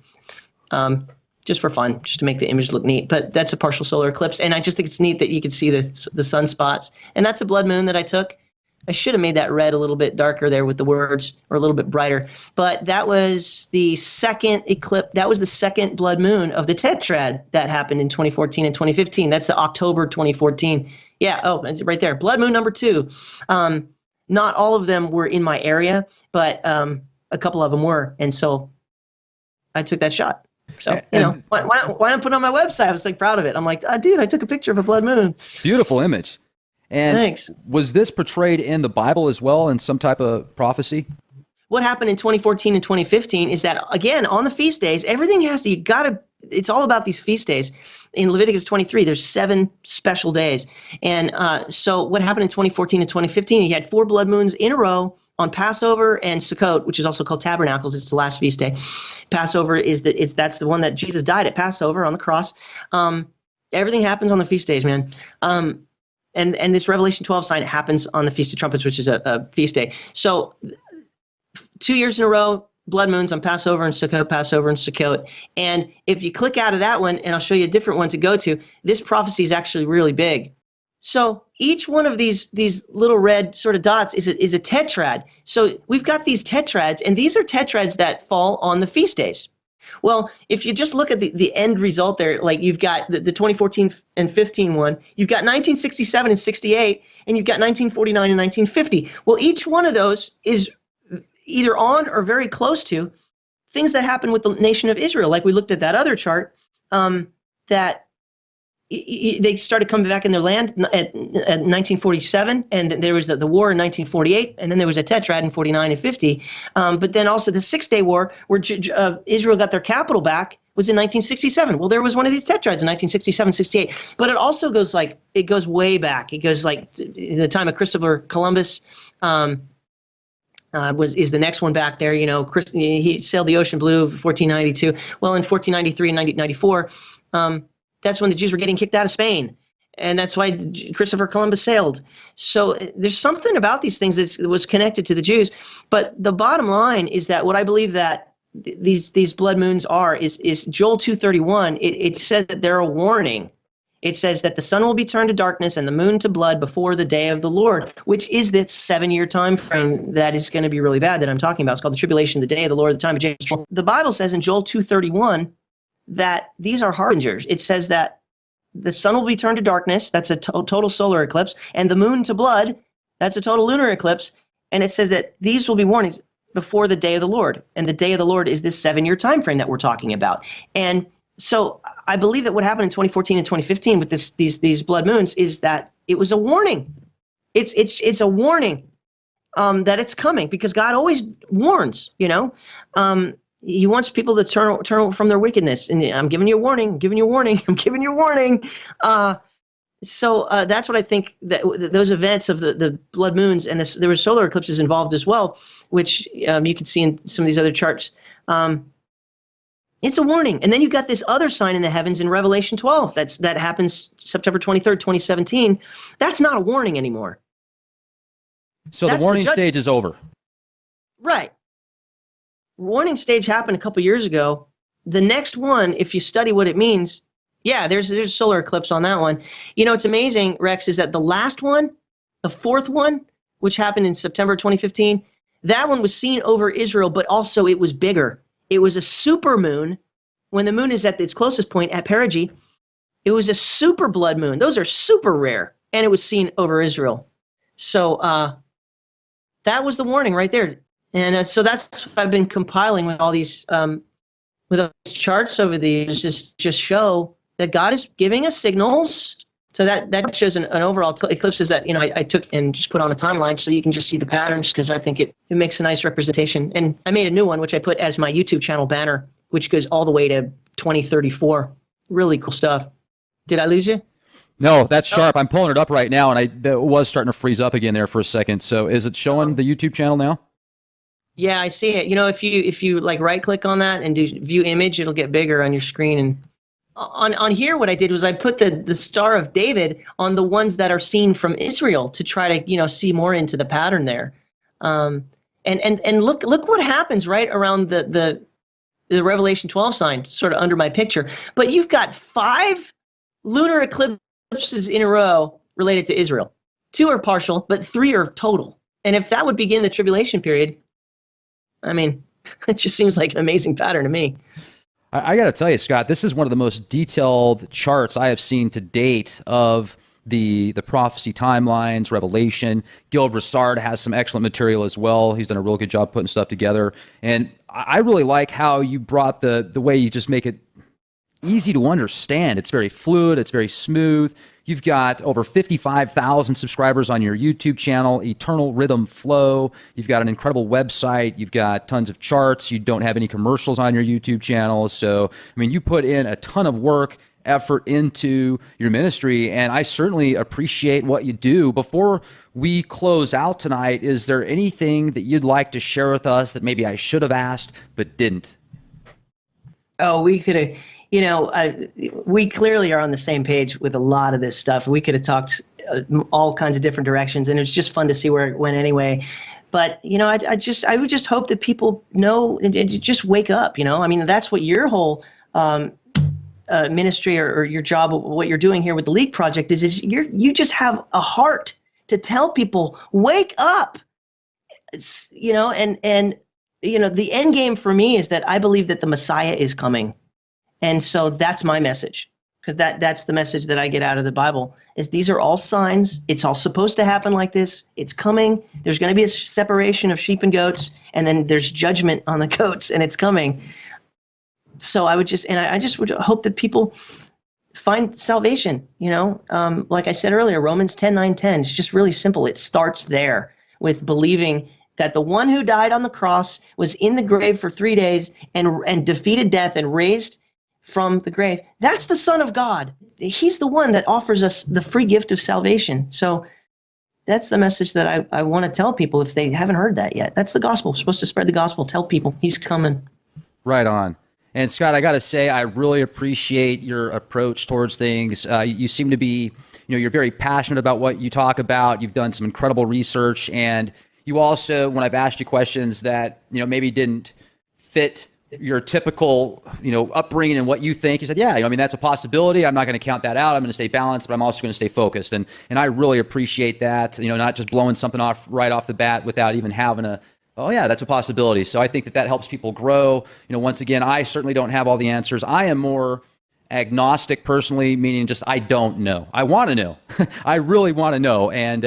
[SPEAKER 3] Just for fun, just to make the image look neat. But that's a partial solar eclipse, and I just think it's neat that you can see the sunspots. And that's a blood moon that I took. I should have made that red a little bit darker there with the words, or a little bit brighter. But that was the second eclipse. That was the second blood moon of the tetrad that happened in 2014 and 2015. That's the October 2014. Yeah, it's right there. Blood moon number 2. Not all of them were in my area, but a couple of them were. And so I took that shot. So, why not put it on my website? I was like proud of it. I'm like, dude, I took a picture of a blood moon.
[SPEAKER 2] Beautiful image. And
[SPEAKER 3] thanks.
[SPEAKER 2] Was this portrayed in the Bible as well in some type of prophecy?
[SPEAKER 3] What happened in 2014 and 2015 is that, again, on the feast days, everything it's all about these feast days. In Leviticus 23, there's 7 special days. And so what happened in 2014 and 2015, you had 4 blood moons in a row on Passover and Sukkot, which is also called Tabernacles. It's the last feast day. Passover that's the one that Jesus died at Passover on the cross. Everything happens on the feast days, man. And this Revelation 12 sign happens on the Feast of Trumpets, which is a feast day. So 2 years in a row, blood moons on Passover and Sukkot. And if you click out of that one, and I'll show you a different one to go to, this prophecy is actually really big. So each one of these little red sort of dots is a tetrad. So we've got these tetrads, and these are tetrads that fall on the feast days. Well, if you just look at the end result there, like you've got the 2014 and 15 one, you've got 1967 and 68, and you've got 1949 and 1950. Well, each one of those is either on or very close to things that happened with the nation of Israel. Like we looked at that other chart, that they started coming back in their land at 1947, and there was the war in 1948, and then there was a tetrad in 49 and 50. But then also the Six-Day War, where Israel got their capital back, was in 1967. Well, there was one of these tetrads in 1967, 68. But it also goes way back. It goes like the time of Christopher Columbus. Is the next one back there? You know, he sailed the ocean blue, 1492. Well, in 1493 and 1994. That's when the Jews were getting kicked out of Spain. And that's why Christopher Columbus sailed. So there's something about these things that was connected to the Jews. But the bottom line is that what I believe that these blood moons are is Joel 2:31. It says that they're a warning. It says that the sun will be turned to darkness and the moon to blood before the day of the Lord, which is this 7-year time frame that is going to be really bad that I'm talking about. It's called the tribulation, the day of the Lord, the time of James. The Bible says in Joel 2:31 that these are harbingers. It says that the sun will be turned to darkness, that's a total solar eclipse, and the moon to blood, that's a total lunar eclipse. And it says that these will be warnings before the day of the Lord. And the day of the Lord is this 7-year time frame that we're talking about. And so I believe that what happened in 2014 and 2015 with these blood moons is that it was a warning. It's a warning that it's coming, because God always warns, you know. He wants people to turn from their wickedness. And I'm giving you a warning, I'm giving you a warning, I'm giving you a warning. So that's what I think, that those events of the blood moons, and there were solar eclipses involved as well, which you can see in some of these other charts. It's a warning. And then you've got this other sign in the heavens in Revelation 12 that happens September 23rd, 2017. That's not a warning anymore.
[SPEAKER 2] So the warning stage is over.
[SPEAKER 3] Right. Warning stage happened a couple years ago. The next one, if you study what it means, yeah, there's a solar eclipse on that one. You know, it's amazing, Rex, is that the last one, the fourth one, which happened in September 2015, that one was seen over Israel, but also it was bigger. It was a super moon. When the moon is at its closest point at perigee, it was a super blood moon. Those are super rare, and it was seen over Israel. So that was the warning right there. And so that's what I've been compiling with all these charts over the years, just show that God is giving us signals. So that shows an overall eclipses that, you know, I took and just put on a timeline so you can just see the patterns, because I think it makes a nice representation. And I made a new one, which I put as my YouTube channel banner, which goes all the way to 2034. Really cool stuff. Did I lose you?
[SPEAKER 2] No, that's sharp. I'm pulling it up right now, and it was starting to freeze up again there for a second. So is it showing the YouTube channel now? Yeah,
[SPEAKER 3] I see it. You know, if you like right click on that and do view image, it'll get bigger on your screen. And on here, what I did was I put the Star of David on the ones that are seen from Israel to try to, you know, see more into the pattern there. And look what happens right around the Revelation 12 sign, sort of under my picture. But you've got 5 lunar eclipses in a row related to Israel. 2 are partial, but 3 are total. And if that would begin the tribulation period, I mean, it just seems like an amazing pattern to me.
[SPEAKER 2] I got to tell you, Scott, this is one of the most detailed charts I have seen to date of the prophecy timelines, Revelation. Gil Broussard has some excellent material as well. He's done a real good job putting stuff together. And I really like how you brought the way you just make it easy to understand. It's very fluid. It's very smooth. You've got over 55,000 subscribers on your YouTube channel, Eternal Rhythm Flow. You've got an incredible website. You've got tons of charts. You don't have any commercials on your YouTube channel. So, I mean, you put in a ton of work, effort into your ministry, and I certainly appreciate what you do. Before we close out tonight, is there anything that you'd like to share with us that maybe I should have asked but didn't?
[SPEAKER 3] Oh, we could have. You know, we clearly are on the same page with a lot of this stuff. We could have talked all kinds of different directions, and it's just fun to see where it went anyway. But, you know, I would just hope that people know and just wake up, you know. I mean, that's what your whole ministry or your job, what you're doing here with the League Project is you just have a heart to tell people, wake up, you know, and the end game for me is that I believe that the Messiah is coming. And so that's my message, because that's the message that I get out of the Bible, is these are all signs. It's all supposed to happen like this. It's coming. There's going to be a separation of sheep and goats, and then there's judgment on the goats, and it's coming. So I just would hope that people find salvation. Like I said earlier, Romans 10:9-10. It's just really simple. It starts there with believing that the one who died on the cross was in the grave for 3 days and defeated death and raised from the grave. That's the Son of God. He's the one that offers us the free gift of salvation. So that's the message that I want to tell people if they haven't heard that yet. That's the gospel. We're supposed to spread the gospel. Tell people he's coming.
[SPEAKER 2] Right on. And Scott, I got to say, I really appreciate your approach towards things. You seem to be, you're very passionate about what you talk about. You've done some incredible research, and you also, when I've asked you questions that, maybe didn't fit your typical, upbringing and what you think, you said, yeah, that's a possibility. I'm not going to count that out. I'm going to stay balanced, but I'm also going to stay focused. And I really appreciate that, not just blowing something off right off the bat without even having oh yeah, that's a possibility. So I think that helps people grow. Once again, I certainly don't have all the answers. I am more agnostic personally, meaning just, I don't know. I want to know. I really want to know. And,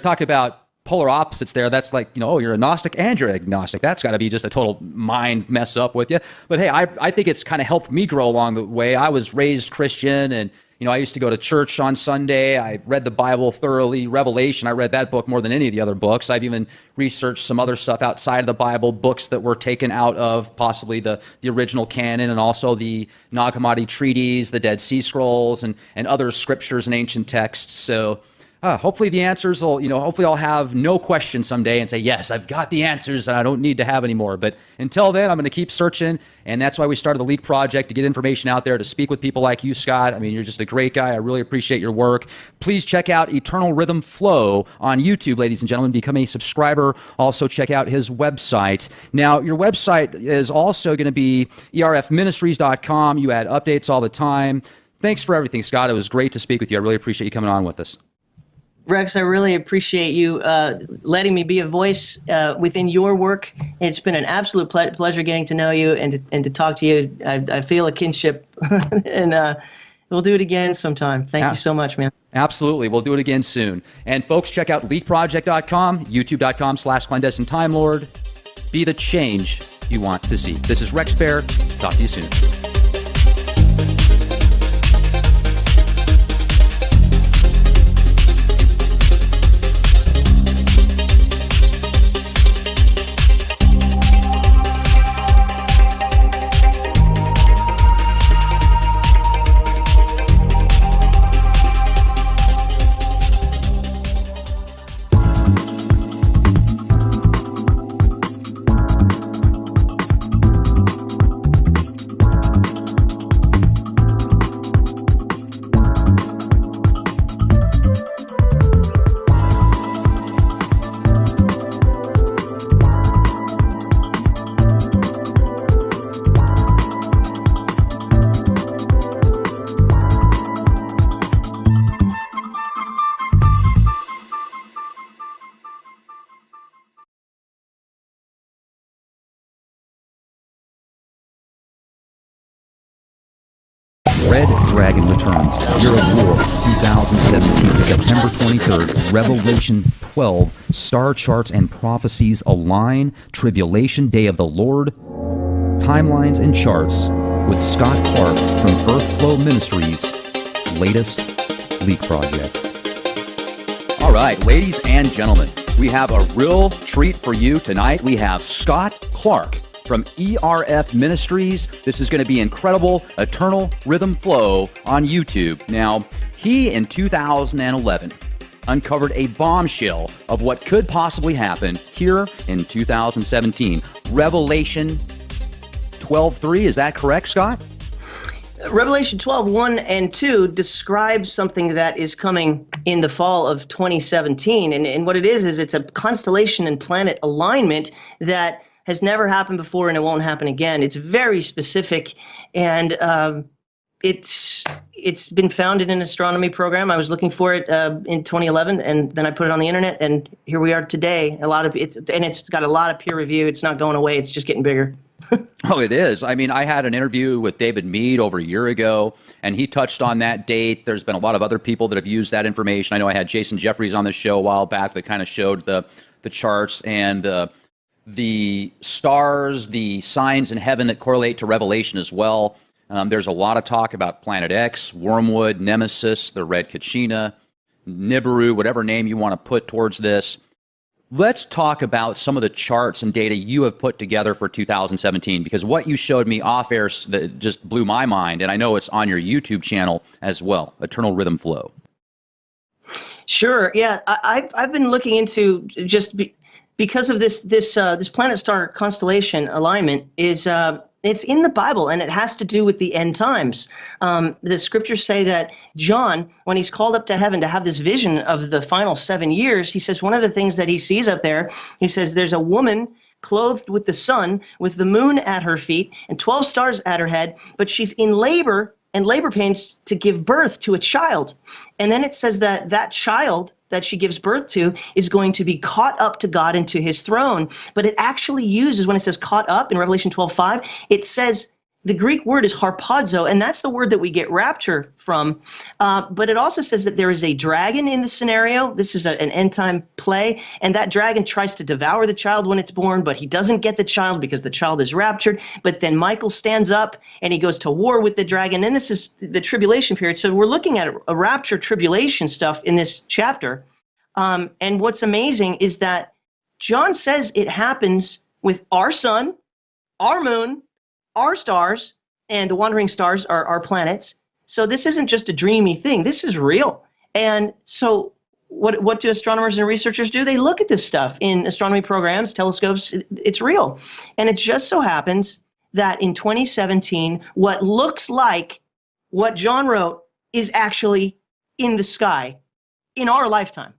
[SPEAKER 2] talk about polar opposites there. That's like, you're a Gnostic and you're agnostic. That's got to be just a total mind mess up with you. But hey, I think it's kind of helped me grow along the way. I was raised Christian, and I used to go to church on Sunday. I read the Bible thoroughly. Revelation, I read that book more than any of the other books. I've even researched some other stuff outside of the Bible, books that were taken out of possibly the original canon, and also the Nag Hammadi treaties, the Dead Sea Scrolls, and other scriptures and ancient texts. So hopefully the answers will, hopefully I'll have no question someday and say, yes, I've got the answers and I don't need to have any more. But until then, I'm going to keep searching. And that's why we started the Leak Project, to get information out there, to speak with people like you, Scott. You're just a great guy. I really appreciate your work. Please check out Eternal Rhythm Flow on YouTube, ladies and gentlemen. Become a subscriber. Also check out his website. Now, your website is also going to be erfministries.com. You add updates all the time. Thanks for everything, Scott. It was great to speak with you. I really appreciate you coming on with us.
[SPEAKER 3] Rex, I really appreciate you letting me be a voice within your work. It's been an absolute pleasure getting to know you and to talk to you. I feel a kinship, and we'll do it again sometime. Thank you so much, man.
[SPEAKER 2] Absolutely. We'll do it again soon. And folks, check out leakproject.com, youtube.com/clandestine time lord. Be the change you want to see. This is Rex Bear. Talk to you soon. Red Dragon returns. Year of War 2017, September 23rd. Revelation 12. Star charts and prophecies align. Tribulation Day of the Lord. Timelines and charts with Scott Clark from Earth Flow Ministries' latest Leak Project. All right, ladies and gentlemen, we have a real treat for you tonight. We have Scott Clark from ERF Ministries. This is going to be incredible. Eternal Rhythm Flow on YouTube. Now, he in 2011 uncovered a bombshell of what could possibly happen here in 2017. Revelation 12:3. Is that correct, Scott?
[SPEAKER 3] Revelation 12:1 and 2 describes something that is coming in the fall of 2017. And what it is it's a constellation and planet alignment that has never happened before, and it won't happen again. It's very specific, and it's it's been found in an astronomy program. I was looking for it in 2011, and then I put it on the internet, and here we are today. It's got a lot of peer review. It's not going away. It's just getting bigger.
[SPEAKER 2] Oh, it is. I mean, I had an interview with David Mead over a year ago, and he touched on that date. There's been a lot of other people that have used that information. I know I had Jason Jeffries on the show a while back that kind of showed the charts and the stars, the signs in heaven that correlate to Revelation as well. There's a lot of talk about Planet X, Wormwood, Nemesis, the Red Kachina, Nibiru, whatever name you want to put towards this. Let's talk about some of the charts and data you have put together for 2017, because what you showed me off air that just blew my mind, and I know it's on your YouTube channel as well, Eternal Rhythm Flow.
[SPEAKER 3] Sure. Yeah, I've been looking into because of this planet star constellation alignment is. It's in the Bible, and it has to do with the end times. The scriptures say that John, when he's called up to heaven to have this vision of the final 7 years, he says one of the things that he sees up there, he says there's a woman clothed with the sun, with the moon at her feet, and 12 stars at her head, but she's in labor and labor pains to give birth to a child. And then it says that that child that she gives birth to is going to be caught up to God and to his throne. But it actually uses, when it says caught up in Revelation 12:5, it says the Greek word is harpazo, and that's the word that we get rapture from. But it also says that there is a dragon in the scenario. This is an end time play, and that dragon tries to devour the child when it's born, but he doesn't get the child because the child is raptured. But then Michael stands up and he goes to war with the dragon, and this is the tribulation period. So we're looking at a rapture tribulation stuff in this chapter. And what's amazing is that John says it happens with our sun, our moon, our stars, and the wandering stars are our planets. So this isn't just a dreamy thing. This is real. And so what do astronomers and researchers do? They look at this stuff in astronomy programs, telescopes. It's real. And it just so happens that in 2017, what looks like what John wrote is actually in the sky in our lifetime.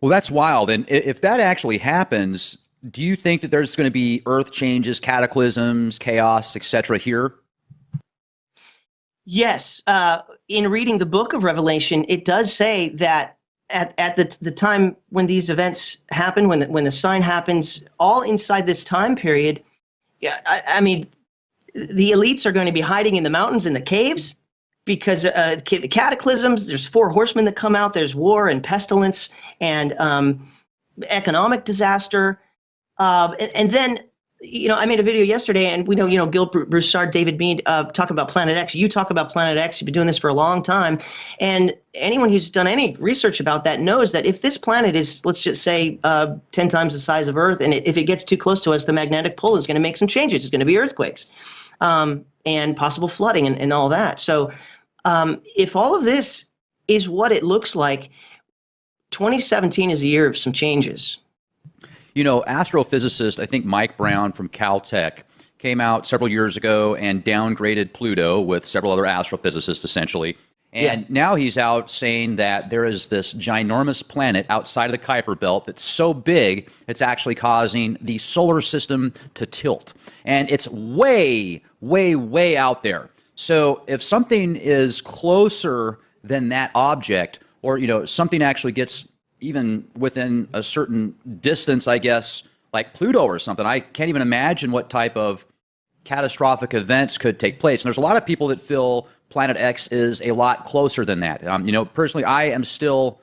[SPEAKER 2] Well, that's wild. And if that actually happens, do you think that there's going to be earth changes, cataclysms, chaos, etc. here?
[SPEAKER 3] Yes. In reading the book of Revelation, it does say that at the time when these events happen, when the sign happens, all inside this time period, I mean, the elites are going to be hiding in the mountains and the caves because the cataclysms, there's 4 horsemen that come out, there's war and pestilence and economic disaster. And then, I made a video yesterday, and we know, Gil Broussard, David Mead talk about Planet X. You talk about Planet X. You've been doing this for a long time. And anyone who's done any research about that knows that if this planet is, let's just say, 10 times the size of Earth, and if it gets too close to us, the magnetic pull is going to make some changes. It's going to be earthquakes and possible flooding and all that. So if all of this is what it looks like, 2017 is a year of some changes.
[SPEAKER 2] Astrophysicist, I think Mike Brown from Caltech, came out several years ago and downgraded Pluto with several other astrophysicists, essentially. And now he's out saying that there is this ginormous planet outside of the Kuiper Belt that's so big, it's actually causing the solar system to tilt. And it's way, way, way out there. So if something is closer than that object, or, something actually gets even within a certain distance, I guess, like Pluto or something, I can't even imagine what type of catastrophic events could take place. And there's a lot of people that feel Planet X is a lot closer than that. Personally, I am still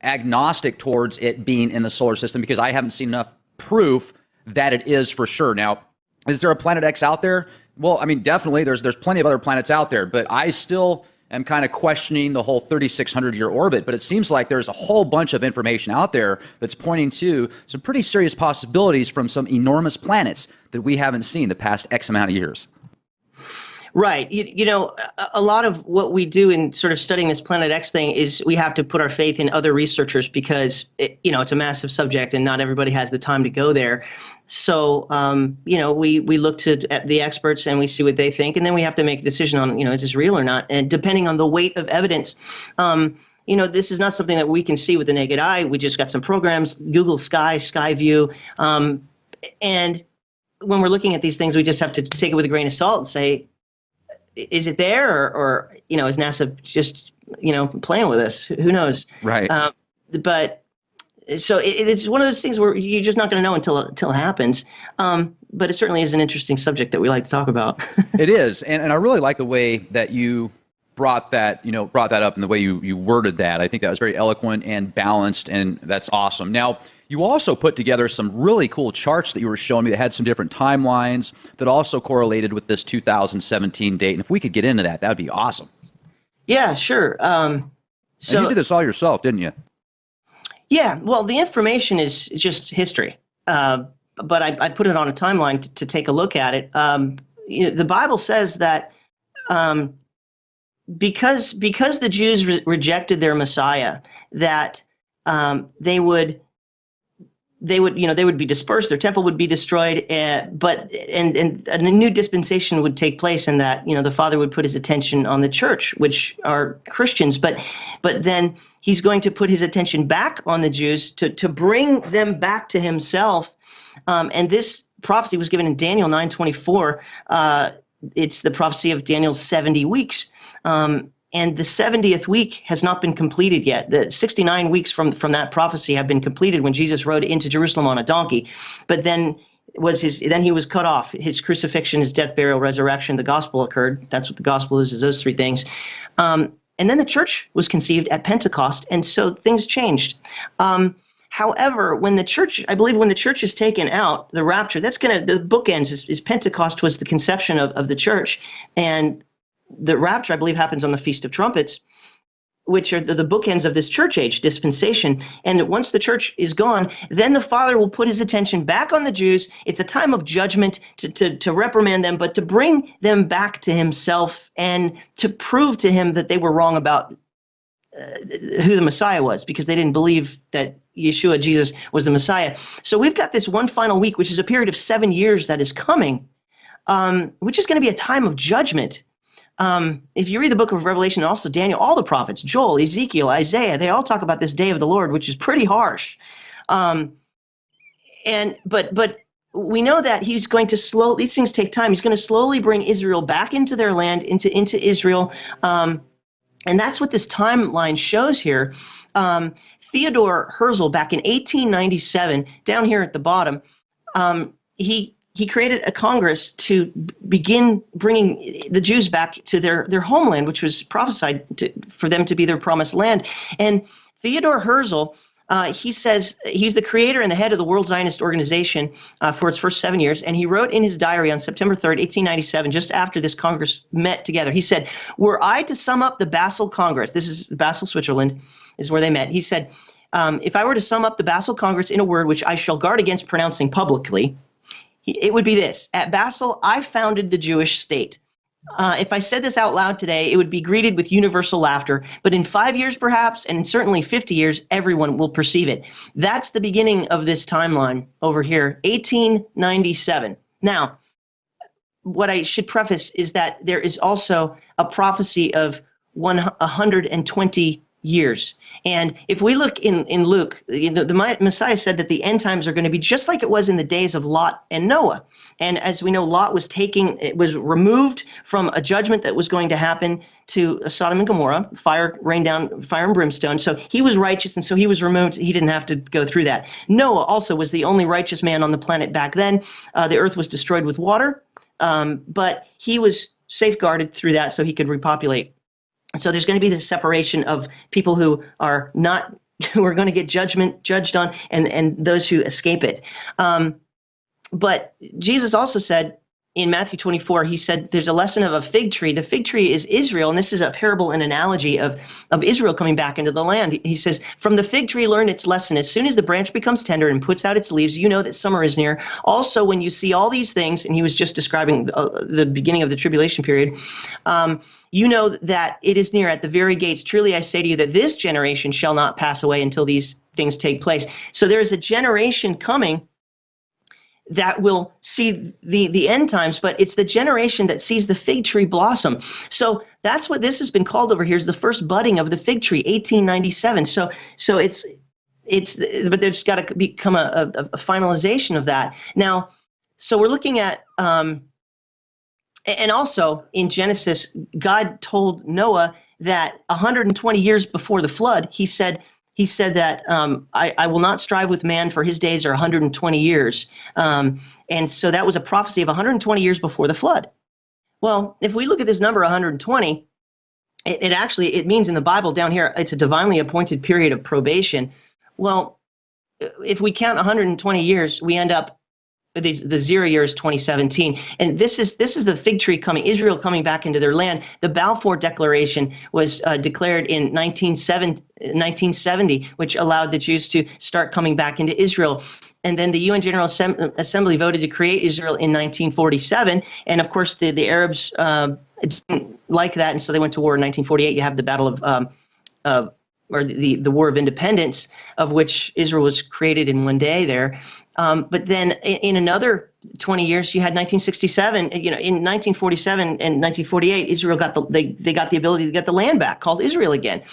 [SPEAKER 2] agnostic towards it being in the solar system because I haven't seen enough proof that it is for sure. Now, is there a Planet X out there? Well, I mean, definitely. There's plenty of other planets out there, but I still am kind of questioning the whole 3,600-year orbit. But it seems like there's a whole bunch of information out there that's pointing to some pretty serious possibilities from some enormous planets that we haven't seen the past X amount of years.
[SPEAKER 3] Right. A lot of what we do in sort of studying this Planet X thing is we have to put our faith in other researchers because, it's a massive subject and not everybody has the time to go there. So, we look at the experts and we see what they think, and then we have to make a decision on, is this real or not? And depending on the weight of evidence, this is not something that we can see with the naked eye. We just got some programs, Google Skyview. And when we're looking at these things, we just have to take it with a grain of salt and say, is it there, or is NASA just playing with us? Who knows?
[SPEAKER 2] Right.
[SPEAKER 3] But so it's one of those things where you're just not going to know until it happens. But it certainly is an interesting subject that we like to talk about.
[SPEAKER 2] It is, and I really like the way that you brought that up and the way you worded that. I think that was very eloquent and balanced, and that's awesome. Now, you also put together some really cool charts that you were showing me that had some different timelines that also correlated with this 2017 date. And if we could get into that, that would be awesome.
[SPEAKER 3] Yeah, sure.
[SPEAKER 2] And you did this all yourself, didn't you?
[SPEAKER 3] Yeah, well, the information is just history, but I put it on a timeline to take a look at it. The Bible says that because the Jews rejected their Messiah, that they would be dispersed, their temple would be destroyed, but a new dispensation would take place, and that the Father would put his attention on the church, which are Christians, but then he's going to put his attention back on the Jews to bring them back to himself. And this prophecy was given in Daniel 9:24. It's the prophecy of Daniel's 70 weeks. And the 70th week has not been completed yet. The 69 weeks from that prophecy have been completed when Jesus rode into Jerusalem on a donkey. But then he was cut off. His crucifixion, his death, burial, resurrection, the gospel occurred. That's what the gospel is those three things. And then the church was conceived at Pentecost, and so things changed. However, when the church is taken out, the rapture, the bookends is Pentecost was the conception of the church, and the rapture, I believe, happens on the Feast of Trumpets, which are the bookends of this church age dispensation. And once the church is gone, then the Father will put his attention back on the Jews. It's a time of judgment to reprimand them, but to bring them back to himself and to prove to him that they were wrong about who the Messiah was, because they didn't believe that Yeshua, Jesus, was the Messiah. So we've got this one final week, which is a period of 7 years that is coming, which is going to be a time of judgment. If you read the book of Revelation, and also Daniel, all the prophets, Joel, Ezekiel, Isaiah, they all talk about this day of the Lord, which is pretty harsh. But we know that he's going to these things take time. He's going to slowly bring Israel back into their land, into Israel. And that's what this timeline shows here. Theodore Herzl, back in 1897, down here at the bottom, he created a Congress to begin bringing the Jews back to their homeland, which was prophesied for them to be their promised land. And Theodore Herzl, he says he's the creator and the head of the World Zionist Organization for its first 7 years. And he wrote in his diary on September 3rd, 1897, just after this Congress met together, he said, "Were I to sum up the Basel Congress," this is Basel, Switzerland, is where they met. He said, "If I were to sum up the Basel Congress in a word which I shall guard against pronouncing publicly, it would be this: at Basel, I founded the Jewish state. If I said this out loud today, it would be greeted with universal laughter. But in 5 years, perhaps, and certainly 50 years, everyone will perceive it." That's the beginning of this timeline over here, 1897. Now, what I should preface is that there is also a prophecy of 120 years. And if we look in Luke, the Messiah said that the end times are going to be just like it was in the days of Lot and Noah. And as we know, Lot was removed from a judgment that was going to happen to Sodom and Gomorrah. Fire rained down, fire and brimstone. So he was righteous, and so he was removed. He didn't have to go through that. Noah also was the only righteous man on the planet back then. The earth was destroyed with water, but he was safeguarded through that so he could repopulate. So there's going to be this separation of people who are going to get judged on, and those who escape it. But Jesus also said in Matthew 24, he said there's a lesson of a fig tree. The fig tree is Israel, and this is a parable, an analogy of Israel coming back into the land. He says, "From the fig tree learn its lesson. As soon as the branch becomes tender and puts out its leaves, you know that summer is near. Also, when you see all these things," and he was just describing the beginning of the tribulation period, "you know that it is near at the very gates. Truly I say to you that this generation shall not pass away until these things take place." So there is a generation coming that will see the end times, but it's the generation that sees the fig tree blossom. So that's what this has been called over here, is the first budding of the fig tree, 1897. So but there's got to become a finalization of that. Now, so we're looking at And also in Genesis, God told Noah that 120 years before the flood, he said that I will not strive with man, for his days are 120 years. And so that was a prophecy of 120 years before the flood. Well, if we look at this number 120, it means in the Bible down here, it's a divinely appointed period of probation. Well, if we count 120 years, we end up the 0 year is 2017, and this is the fig tree coming, Israel coming back into their land. The Balfour Declaration was declared in 1970, which allowed the Jews to start coming back into Israel. And then the UN General Assembly voted to create Israel in 1947, and of course the Arabs didn't like that, and so they went to war in 1948. You have the Battle of or the War of Independence, of which Israel was created in one day there. But then in another 20 years, you had 1967. In 1947 and 1948, Israel got the ability to get the land back, called Israel again.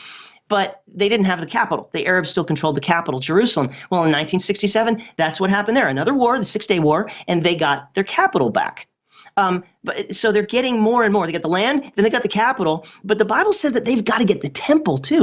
[SPEAKER 3] But they didn't have the capital. The Arabs still controlled the capital, Jerusalem. Well, in 1967, that's what happened there. Another war, the 6-Day War, and they got their capital back. So they're getting more and more. They got the land, then they got the capital. But the Bible says that they've got to get the temple too.